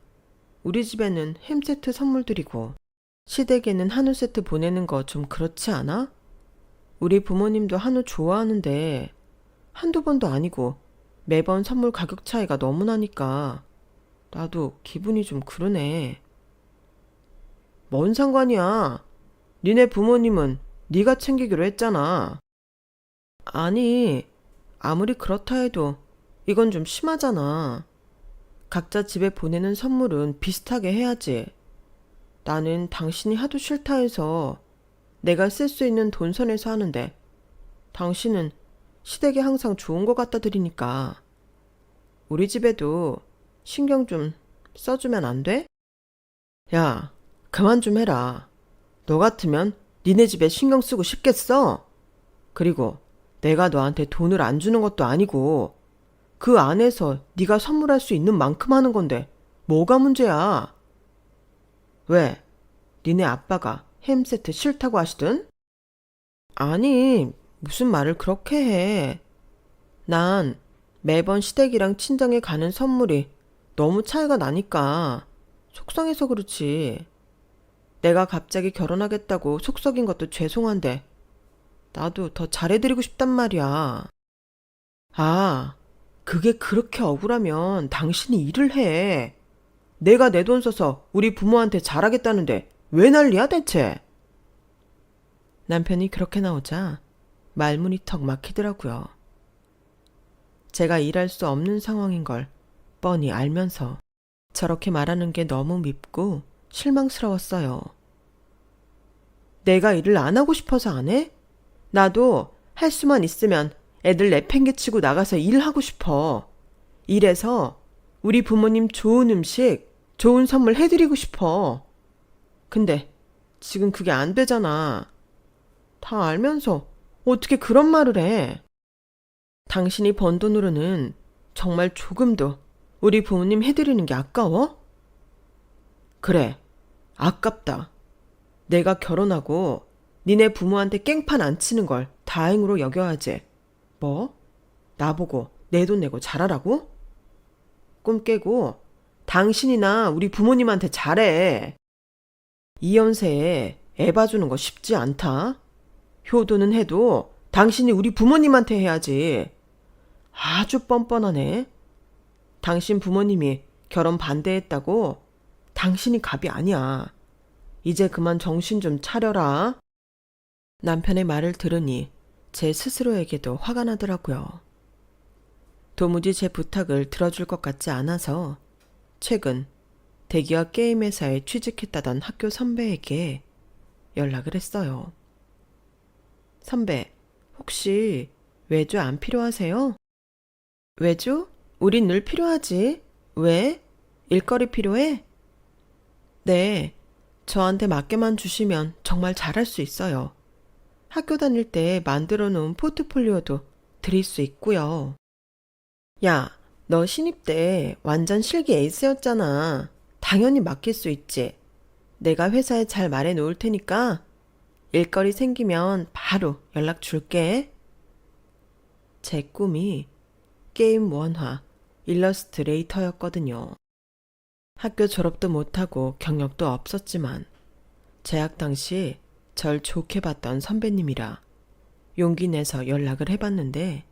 우리 집에는 햄 세트 선물 드리고 시댁에는 한우 세트 보내는 거 좀 그렇지 않아? 우리 부모님도 한우 좋아하는데 한두 번도 아니고 매번 선물 가격 차이가 너무 나니까 나도 기분이 좀 그러네. 뭔 상관이야. 니네 부모님은 네가 챙기기로 했잖아. 아니, 아무리 그렇다 해도 이건 좀 심하잖아. 각자 집에 보내는 선물은 비슷하게 해야지. 나는 당신이 하도 싫다 해서 내가 쓸 수 있는 돈 선에서 하는데 당신은 시댁에 항상 좋은 거 갖다 드리니까 우리 집에도 신경 좀 써주면 안 돼? 야, 그만 좀 해라. 너 같으면 니네 집에 신경 쓰고 싶겠어? 그리고 내가 너한테 돈을 안 주는 것도 아니고 그 안에서 네가 선물할 수 있는 만큼 하는 건데 뭐가 문제야? 왜? 니네 아빠가 햄 세트 싫다고 하시든? 아니, 무슨 말을 그렇게 해. 난 매번 시댁이랑 친정에 가는 선물이 너무 차이가 나니까 속상해서 그렇지. 내가 갑자기 결혼하겠다고 속 썩인 것도 죄송한데 나도 더 잘해드리고 싶단 말이야. 아, 그게 그렇게 억울하면 당신이 일을 해. 내가 내 돈 써서 우리 부모한테 잘하겠다는데 왜 난리야 대체? 남편이 그렇게 나오자 말문이 턱 막히더라고요. 제가 일할 수 없는 상황인 걸 뻔히 알면서 저렇게 말하는 게 너무 밉고 실망스러웠어요. 내가 일을 안 하고 싶어서 안 해? 나도 할 수만 있으면 애들 내팽개치고 나가서 일하고 싶어. 일해서 우리 부모님 좋은 음식, 좋은 선물 해드리고 싶어. 근데 지금 그게 안 되잖아. 다 알면서 어떻게 그런 말을 해? 당신이 번 돈으로는 정말 조금도 우리 부모님 해드리는 게 아까워? 그래, 아깝다. 내가 결혼하고 니네 부모한테 깽판 안 치는 걸 다행으로 여겨야지. 뭐? 나보고 내 돈 내고 잘하라고? 꿈 깨고 당신이나 우리 부모님한테 잘해. 이 연세에 애 봐주는 거 쉽지 않다. 효도는 해도 당신이 우리 부모님한테 해야지. 아주 뻔뻔하네. 당신 부모님이 결혼 반대했다고? 당신이 갑이 아니야. 이제 그만 정신 좀 차려라. 남편의 말을 들으니 제 스스로에게도 화가 나더라고요. 도무지 제 부탁을 들어줄 것 같지 않아서 최근 대기업 게임 회사에 취직했다던 학교 선배에게 연락을 했어요. 선배, 혹시 외주 안 필요하세요? 외주? 우린 늘 필요하지. 왜? 일거리 필요해? 네, 저한테 맞게만 주시면 정말 잘할 수 있어요. 학교 다닐 때 만들어 놓은 포트폴리오도 드릴 수 있고요. 야, 너 신입 때 완전 실기 에이스였잖아. 당연히 맡길 수 있지. 내가 회사에 잘 말해 놓을 테니까 일거리 생기면 바로 연락 줄게. 제 꿈이 게임 원화, 일러스트레이터였거든요. 학교 졸업도 못하고 경력도 없었지만 재학 당시 절 좋게 봤던 선배님이라 용기 내서 연락을 해봤는데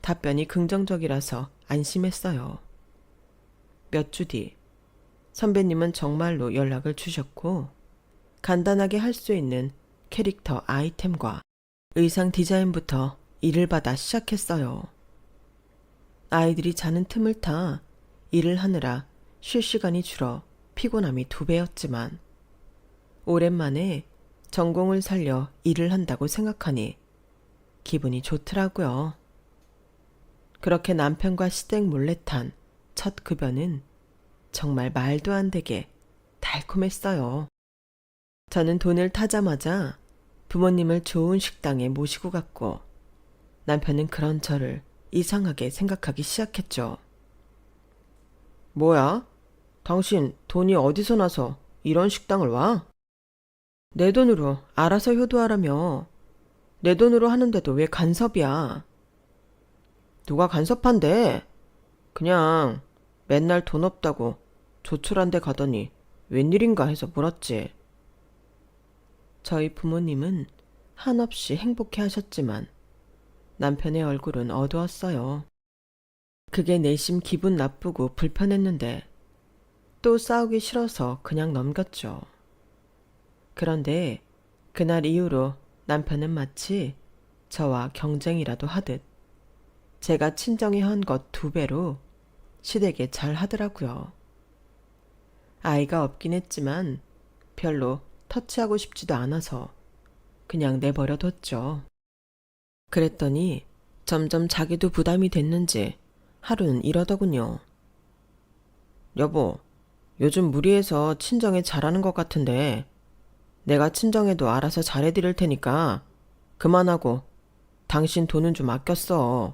답변이 긍정적이라서 안심했어요. 몇 주 뒤 선배님은 정말로 연락을 주셨고 간단하게 할 수 있는 캐릭터 아이템과 의상 디자인부터 일을 받아 시작했어요. 아이들이 자는 틈을 타 일을 하느라 쉴 시간이 줄어 피곤함이 2배였지만 오랜만에 전공을 살려 일을 한다고 생각하니 기분이 좋더라고요. 그렇게 남편과 시댁 몰래 탄 첫 급여는 정말 말도 안 되게 달콤했어요. 저는 돈을 타자마자 부모님을 좋은 식당에 모시고 갔고 남편은 그런 저를 이상하게 생각하기 시작했죠. 뭐야? 당신 돈이 어디서 나서 이런 식당을 와? 내 돈으로 알아서 효도하라며. 내 돈으로 하는데도 왜 간섭이야? 누가 간섭한대? 그냥 맨날 돈 없다고 조촐한 데 가더니 웬일인가 해서 물었지. 저희 부모님은 한없이 행복해 하셨지만 남편의 얼굴은 어두웠어요. 그게 내심 기분 나쁘고 불편했는데 또 싸우기 싫어서 그냥 넘겼죠. 그런데 그날 이후로 남편은 마치 저와 경쟁이라도 하듯 제가 친정에 한 것 2배로 시댁에 잘 하더라고요. 아이가 없긴 했지만 별로 터치하고 싶지도 않아서 그냥 내버려 뒀죠. 그랬더니 점점 자기도 부담이 됐는지 하루는 이러더군요. 여보, 요즘 무리해서 친정에 잘하는 것 같은데 내가 친정에도 알아서 잘해드릴 테니까 그만하고 당신 돈은 좀 아껴 써.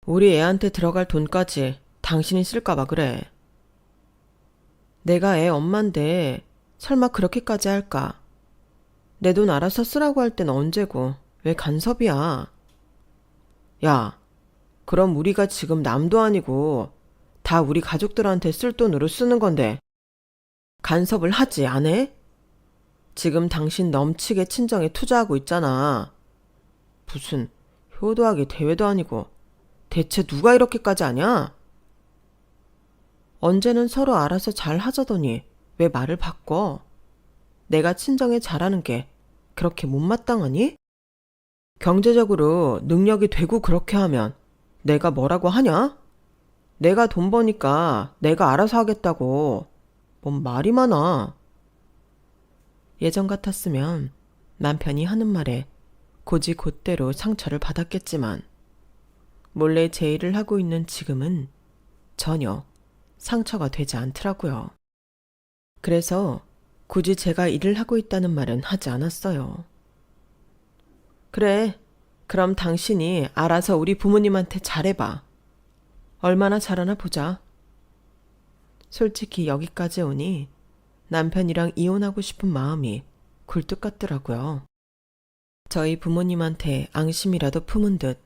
우리 애한테 들어갈 돈까지 당신이 쓸까봐 그래. 내가 애 엄만데 설마 그렇게까지 할까? 내 돈 알아서 쓰라고 할 땐 언제고 왜 간섭이야? 야, 그럼 우리가 지금 남도 아니고 다 우리 가족들한테 쓸 돈으로 쓰는 건데 간섭을 하지 안 해? 지금 당신 넘치게 친정에 투자하고 있잖아. 무슨 효도하기 대회도 아니고 대체 누가 이렇게까지 하냐? 언제는 서로 알아서 잘 하자더니 왜 말을 바꿔? 내가 친정에 잘하는 게 그렇게 못마땅하니? 경제적으로 능력이 되고 그렇게 하면 내가 뭐라고 하냐? 내가 돈 버니까 내가 알아서 하겠다고. 뭔 말이 많아. 예전 같았으면 남편이 하는 말에 곧이곧대로 상처를 받았겠지만 몰래 제 일을 하고 있는 지금은 전혀 상처가 되지 않더라고요. 그래서 굳이 제가 일을 하고 있다는 말은 하지 않았어요. 그래, 그럼 당신이 알아서 우리 부모님한테 잘해봐. 얼마나 잘하나 보자. 솔직히 여기까지 오니 남편이랑 이혼하고 싶은 마음이 굴뚝 같더라고요. 저희 부모님한테 앙심이라도 품은 듯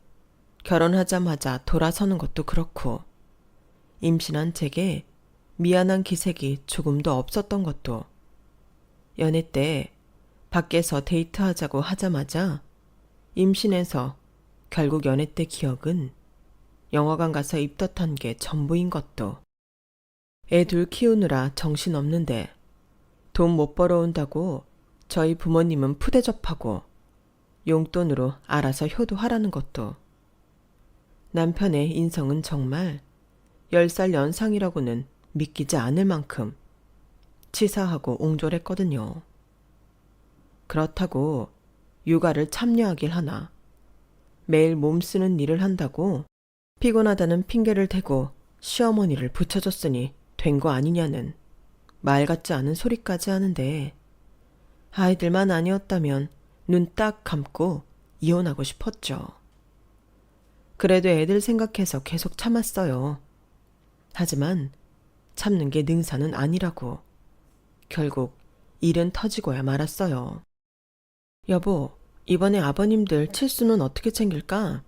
결혼하자마자 돌아서는 것도 그렇고 임신한 제게 미안한 기색이 조금도 없었던 것도 연애 때 밖에서 데이트하자고 하자마자 임신해서 결국 연애 때 기억은 영화관 가서 입덧한 게 전부인 것도 애 둘 키우느라 정신없는데 돈 못 벌어온다고 저희 부모님은 푸대접하고 용돈으로 알아서 효도하라는 것도 남편의 인성은 정말 10살 연상이라고는 믿기지 않을 만큼 치사하고 옹졸했거든요. 그렇다고 육아를 참여하길 하나 매일 몸쓰는 일을 한다고 피곤하다는 핑계를 대고 시어머니를 붙여줬으니 된 거 아니냐는 말 같지 않은 소리까지 하는데 아이들만 아니었다면 눈 딱 감고 이혼하고 싶었죠. 그래도 애들 생각해서 계속 참았어요. 하지만 참는 게 능사는 아니라고 결국 일은 터지고야 말았어요. 여보, 이번에 아버님들 칠수는 어떻게 챙길까?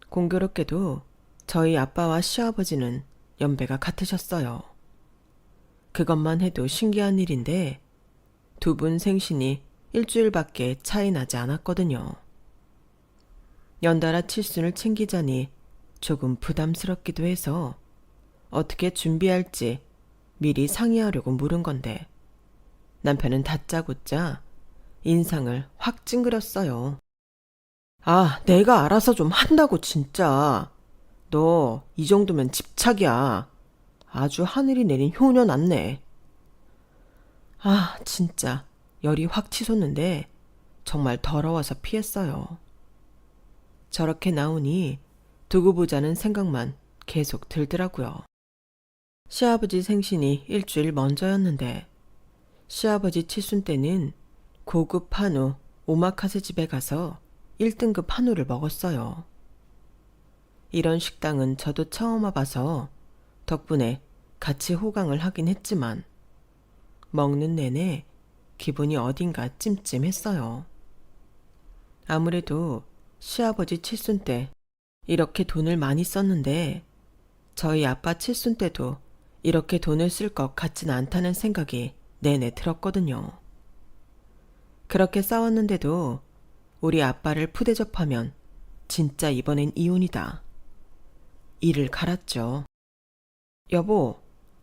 공교롭게도 저희 아빠와 시아버지는 연배가 같으셨어요. 그것만 해도 신기한 일인데 두 분 생신이 일주일밖에 차이 나지 않았거든요. 연달아 칠순을 챙기자니 조금 부담스럽기도 해서 어떻게 준비할지 미리 상의하려고 물은 건데 남편은 다짜고짜 인상을 확 찡그렸어요. 아, 내가 알아서 좀 한다고 진짜. 너 이 정도면 집착이야. 아주 하늘이 내린 효녀 났네. 아, 진짜 열이 확 치솟는데 정말 더러워서 피했어요. 저렇게 나오니 두고 보자는 생각만 계속 들더라고요. 시아버지 생신이 일주일 먼저였는데 시아버지 칠순 때는 고급 한우 오마카세 집에 가서 1등급 한우를 먹었어요. 이런 식당은 저도 처음 와봐서 덕분에 같이 호강을 하긴 했지만 먹는 내내 기분이 어딘가 찜찜했어요. 아무래도 시아버지 칠순 때 이렇게 돈을 많이 썼는데 저희 아빠 칠순 때도 이렇게 돈을 쓸 것 같진 않다는 생각이 내내 들었거든요. 그렇게 싸웠는데도 우리 아빠를 푸대접하면 진짜 이번엔 이혼이다. 이를 갈았죠. 여보,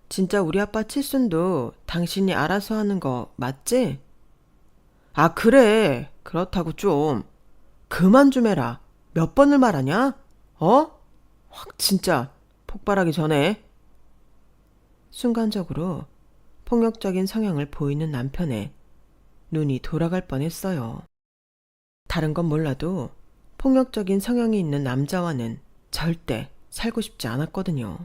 진짜 우리 아빠 칠순도 당신이 알아서 하는 거 맞지? 아, 그래. 그렇다고 좀 그만 좀 해라. 몇 번을 말하냐? 어? 확 진짜 폭발하기 전에. 순간적으로 폭력적인 성향을 보이는 남편에 눈이 돌아갈 뻔했어요. 다른 건 몰라도 폭력적인 성향이 있는 남자와는 절대 살고 싶지 않았거든요.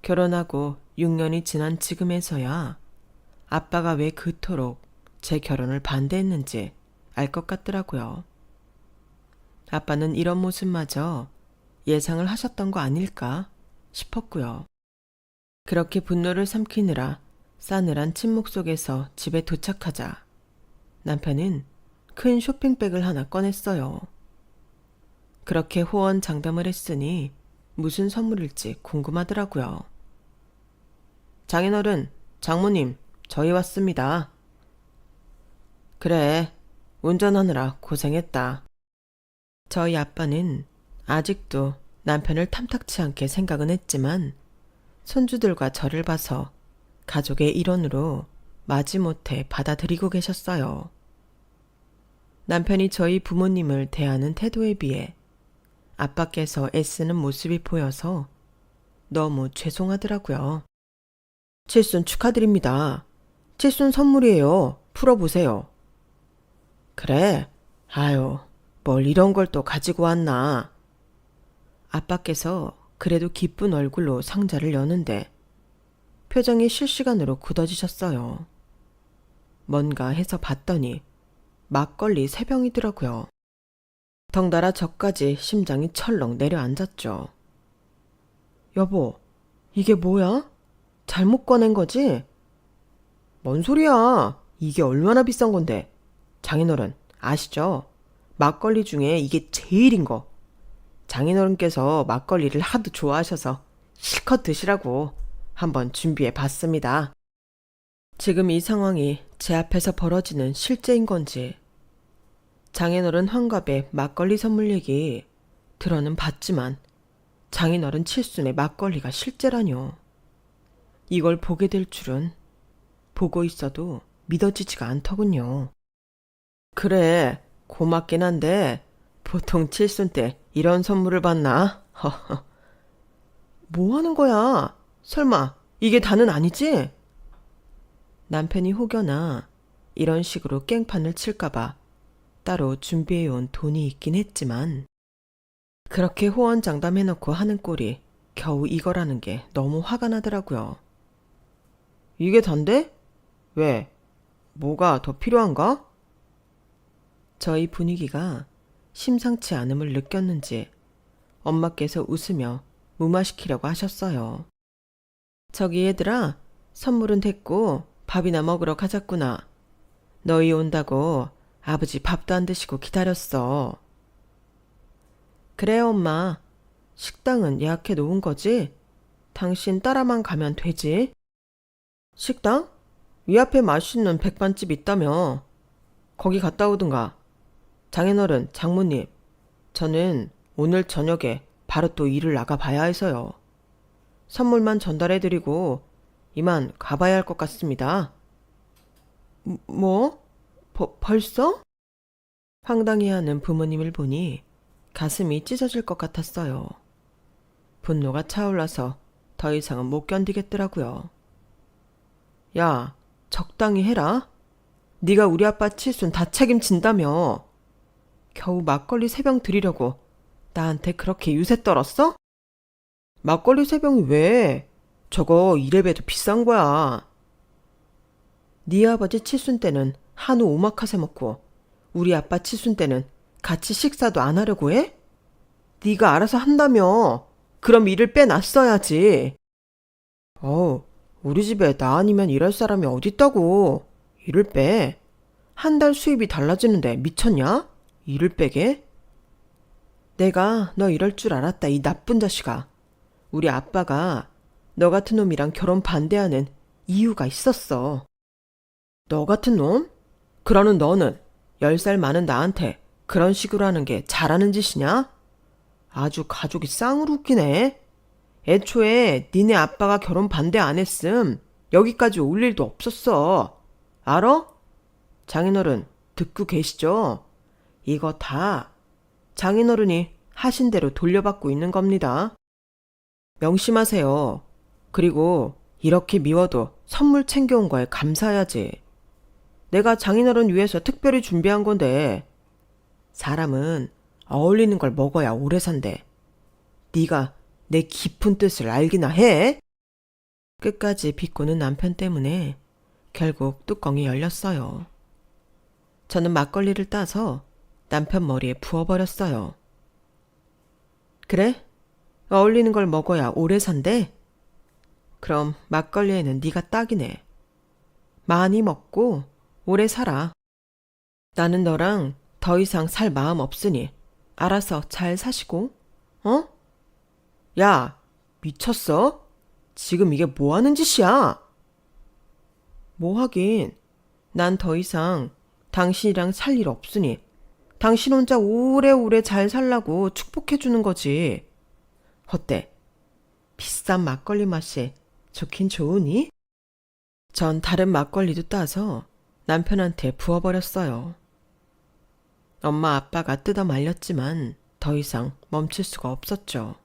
결혼하고 6년이 지난 지금에서야 아빠가 왜 그토록 제 결혼을 반대했는지 알 것 같더라고요. 아빠는 이런 모습마저 예상을 하셨던 거 아닐까 싶었고요. 그렇게 분노를 삼키느라 싸늘한 침묵 속에서 집에 도착하자 남편은 큰 쇼핑백을 하나 꺼냈어요. 그렇게 호언장담을 했으니 무슨 선물일지 궁금하더라고요. 장인어른, 장모님, 저희 왔습니다. 그래, 운전하느라 고생했다. 저희 아빠는 아직도 남편을 탐탁치 않게 생각은 했지만 손주들과 저를 봐서 가족의 일원으로 마지못해 받아들이고 계셨어요. 남편이 저희 부모님을 대하는 태도에 비해 아빠께서 애쓰는 모습이 보여서 너무 죄송하더라고요. 칠순 축하드립니다. 칠순 선물이에요. 풀어보세요. 그래? 아유, 뭘 이런 걸 또 가지고 왔나. 아빠께서 그래도 기쁜 얼굴로 상자를 여는데 표정이 실시간으로 굳어지셨어요. 뭔가 해서 봤더니 막걸리 3병이더라고요. 덩달아 저까지 심장이 철렁 내려앉았죠. 여보, 이게 뭐야? 잘못 꺼낸 거지? 뭔 소리야? 이게 얼마나 비싼 건데. 장인어른 아시죠? 막걸리 중에 이게 제일인 거. 장인어른께서 막걸리를 하도 좋아하셔서 실컷 드시라고. 한번 준비해 봤습니다. 지금 이 상황이 제 앞에서 벌어지는 실제인 건지, 장인어른 환갑에 막걸리 선물 얘기 들어는 봤지만 장인어른 칠순의 막걸리가 실제라뇨. 이걸 보게 될 줄은, 보고 있어도 믿어지지가 않더군요. 그래, 고맙긴 한데 보통 칠순 때 이런 선물을 받나? 허허. 뭐 하는 거야? 설마 이게 다는 아니지? 남편이 혹여나 이런 식으로 깽판을 칠까봐 따로 준비해온 돈이 있긴 했지만, 그렇게 호언장담해놓고 하는 꼴이 겨우 이거라는 게 너무 화가 나더라고요. 이게 단데? 왜? 뭐가 더 필요한가? 저희 분위기가 심상치 않음을 느꼈는지 엄마께서 웃으며 무마시키려고 하셨어요. 저기 얘들아, 선물은 됐고 밥이나 먹으러 가자꾸나. 너희 온다고 아버지 밥도 안 드시고 기다렸어. 그래 엄마, 식당은 예약해 놓은 거지? 당신 따라만 가면 되지? 식당? 이 앞에 맛있는 백반집 있다며. 거기 갔다 오든가. 장인어른, 장모님, 저는 오늘 저녁에 바로 또 일을 나가봐야 해서요. 선물만 전달해드리고 이만 가봐야 할 것 같습니다. 뭐? 벌써? 황당해하는 부모님을 보니 가슴이 찢어질 것 같았어요. 분노가 차올라서 더 이상은 못 견디겠더라고요. 야, 적당히 해라. 네가 우리 아빠 칠순 다 책임진다며. 겨우 막걸리 3병 드리려고 나한테 그렇게 유세 떨었어? 막걸리 3병이 왜? 저거 이래봬도 비싼 거야. 네 아버지 칠순 때는 한우 오마카세 먹고 우리 아빠 칠순 때는 같이 식사도 안 하려고 해? 네가 알아서 한다며. 그럼 일을 빼놨어야지. 우리 집에 나 아니면 일할 사람이 어딨다고. 일을 빼. 한 달 수입이 달라지는데 미쳤냐? 일을 빼게? 내가 너 이럴 줄 알았다, 이 나쁜 자식아. 우리 아빠가 너 같은 놈이랑 결혼 반대하는 이유가 있었어. 너 같은 놈? 그러는 너는 10살 많은 나한테 그런 식으로 하는 게 잘하는 짓이냐? 아주 가족이 쌍으로 웃기네. 애초에 니네 아빠가 결혼 반대 안 했음 여기까지 올 일도 없었어. 알어? 장인어른 듣고 계시죠? 이거 다 장인어른이 하신 대로 돌려받고 있는 겁니다. 명심하세요. 그리고 이렇게 미워도 선물 챙겨온 거에 감사해야지. 내가 장인어른 위해서 특별히 준비한 건데, 사람은 어울리는 걸 먹어야 오래 산대. 네가 내 깊은 뜻을 알기나 해? 끝까지 비꼬는 남편 때문에 결국 뚜껑이 열렸어요. 저는 막걸리를 따서 남편 머리에 부어버렸어요. 그래? 어울리는 걸 먹어야 오래 산대? 그럼 막걸리에는 네가 딱이네. 많이 먹고 오래 살아. 나는 너랑 더 이상 살 마음 없으니 알아서 잘 사시고. 어? 야, 미쳤어? 지금 이게 뭐 하는 짓이야? 뭐 하긴. 난 더 이상 당신이랑 살 일 없으니 당신 혼자 오래오래 잘 살라고 축복해주는 거지. 어때? 비싼 막걸리 맛이 좋긴 좋으니? 전 다른 막걸리도 따서 남편한테 부어버렸어요. 엄마 아빠가 뜯어 말렸지만 더 이상 멈출 수가 없었죠.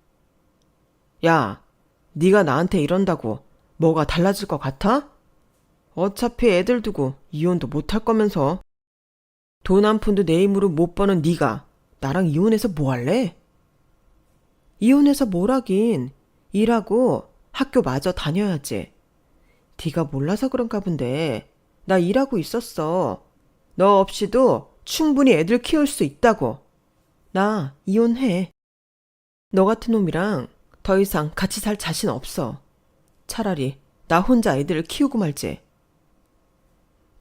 야, 네가 나한테 이런다고 뭐가 달라질 것 같아? 어차피 애들 두고 이혼도 못할 거면서. 돈 한 푼도 내 힘으로 못 버는 네가 나랑 이혼해서 뭐 할래? 이혼해서 뭘 하긴. 일하고 학교 마저 다녀야지. 네가 몰라서 그런가 본데 나 일하고 있었어. 너 없이도 충분히 애들 키울 수 있다고. 나 이혼해. 너 같은 놈이랑 더 이상 같이 살 자신 없어. 차라리 나 혼자 애들을 키우고 말지.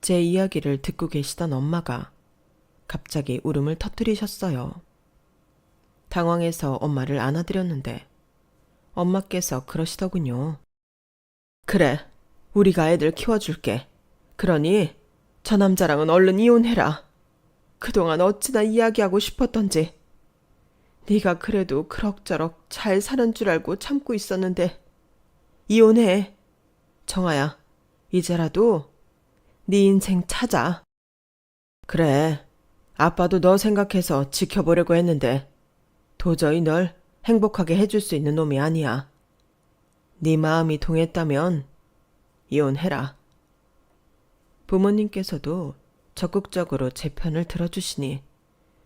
제 이야기를 듣고 계시던 엄마가 갑자기 울음을 터뜨리셨어요. 당황해서 엄마를 안아드렸는데 엄마께서 그러시더군요. 그래, 우리가 애들 키워줄게. 그러니 저 남자랑은 얼른 이혼해라. 그동안 어찌나 이야기하고 싶었던지. 네가 그래도 그럭저럭 잘 사는 줄 알고 참고 있었는데 이혼해. 정아야, 이제라도 네 인생 찾아. 그래, 아빠도 너 생각해서 지켜보려고 했는데 도저히 널 행복하게 해줄 수 있는 놈이 아니야. 네 마음이 동했다면 이혼해라. 부모님께서도 적극적으로 제 편을 들어주시니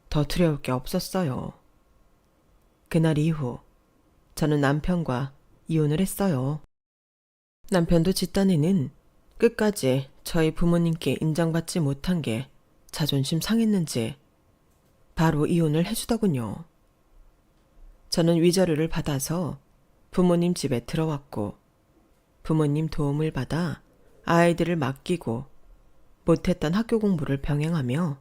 더 두려울 게 없었어요. 그날 이후 저는 남편과 이혼을 했어요. 남편도 집단에는 끝까지 저희 부모님께 인정받지 못한 게 자존심 상했는지 바로 이혼을 해주더군요. 저는 위자료를 받아서 부모님 집에 들어왔고 부모님 도움을 받아 아이들을 맡기고 못했던 학교 공부를 병행하며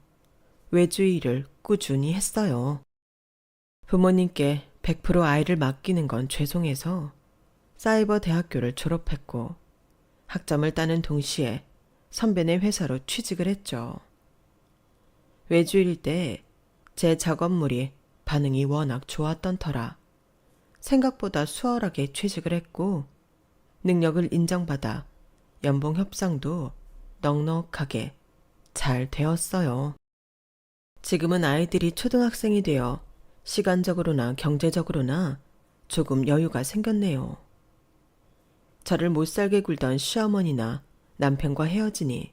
외주 일을 꾸준히 했어요. 부모님께 100% 아이를 맡기는 건 죄송해서 사이버 대학교를 졸업했고 학점을 따는 동시에 선배네 회사로 취직을 했죠. 외주일 때 제 작업물이 반응이 워낙 좋았던 터라 생각보다 수월하게 취직을 했고 능력을 인정받아 연봉 협상도 넉넉하게 잘 되었어요. 지금은 아이들이 초등학생이 되어 시간적으로나 경제적으로나 조금 여유가 생겼네요. 저를 못살게 굴던 시어머니나 남편과 헤어지니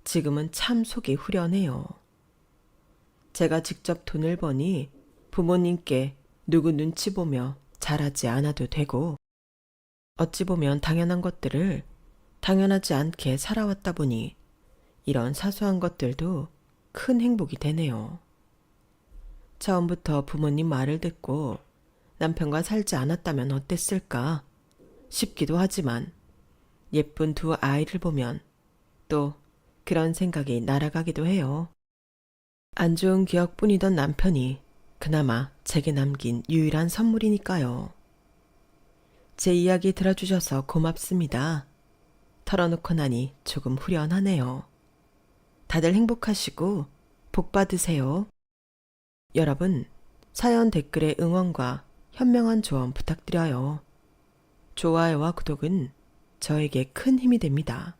지금은 참 속이 후련해요. 제가 직접 돈을 버니 부모님께 누구 눈치 보며 잘하지 않아도 되고 어찌 보면 당연한 것들을 당연하지 않게 살아왔다 보니 이런 사소한 것들도 큰 행복이 되네요. 처음부터 부모님 말을 듣고 남편과 살지 않았다면 어땠을까 싶기도 하지만 예쁜 두 아이를 보면 또 그런 생각이 날아가기도 해요. 안 좋은 기억뿐이던 남편이 그나마 제게 남긴 유일한 선물이니까요. 제 이야기 들어주셔서 고맙습니다. 털어놓고 나니 조금 후련하네요. 다들 행복하시고 복 받으세요. 여러분, 사연 댓글에 응원과 현명한 조언 부탁드려요. 좋아요와 구독은 저에게 큰 힘이 됩니다.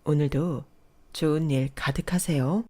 오늘도 좋은 일 가득하세요.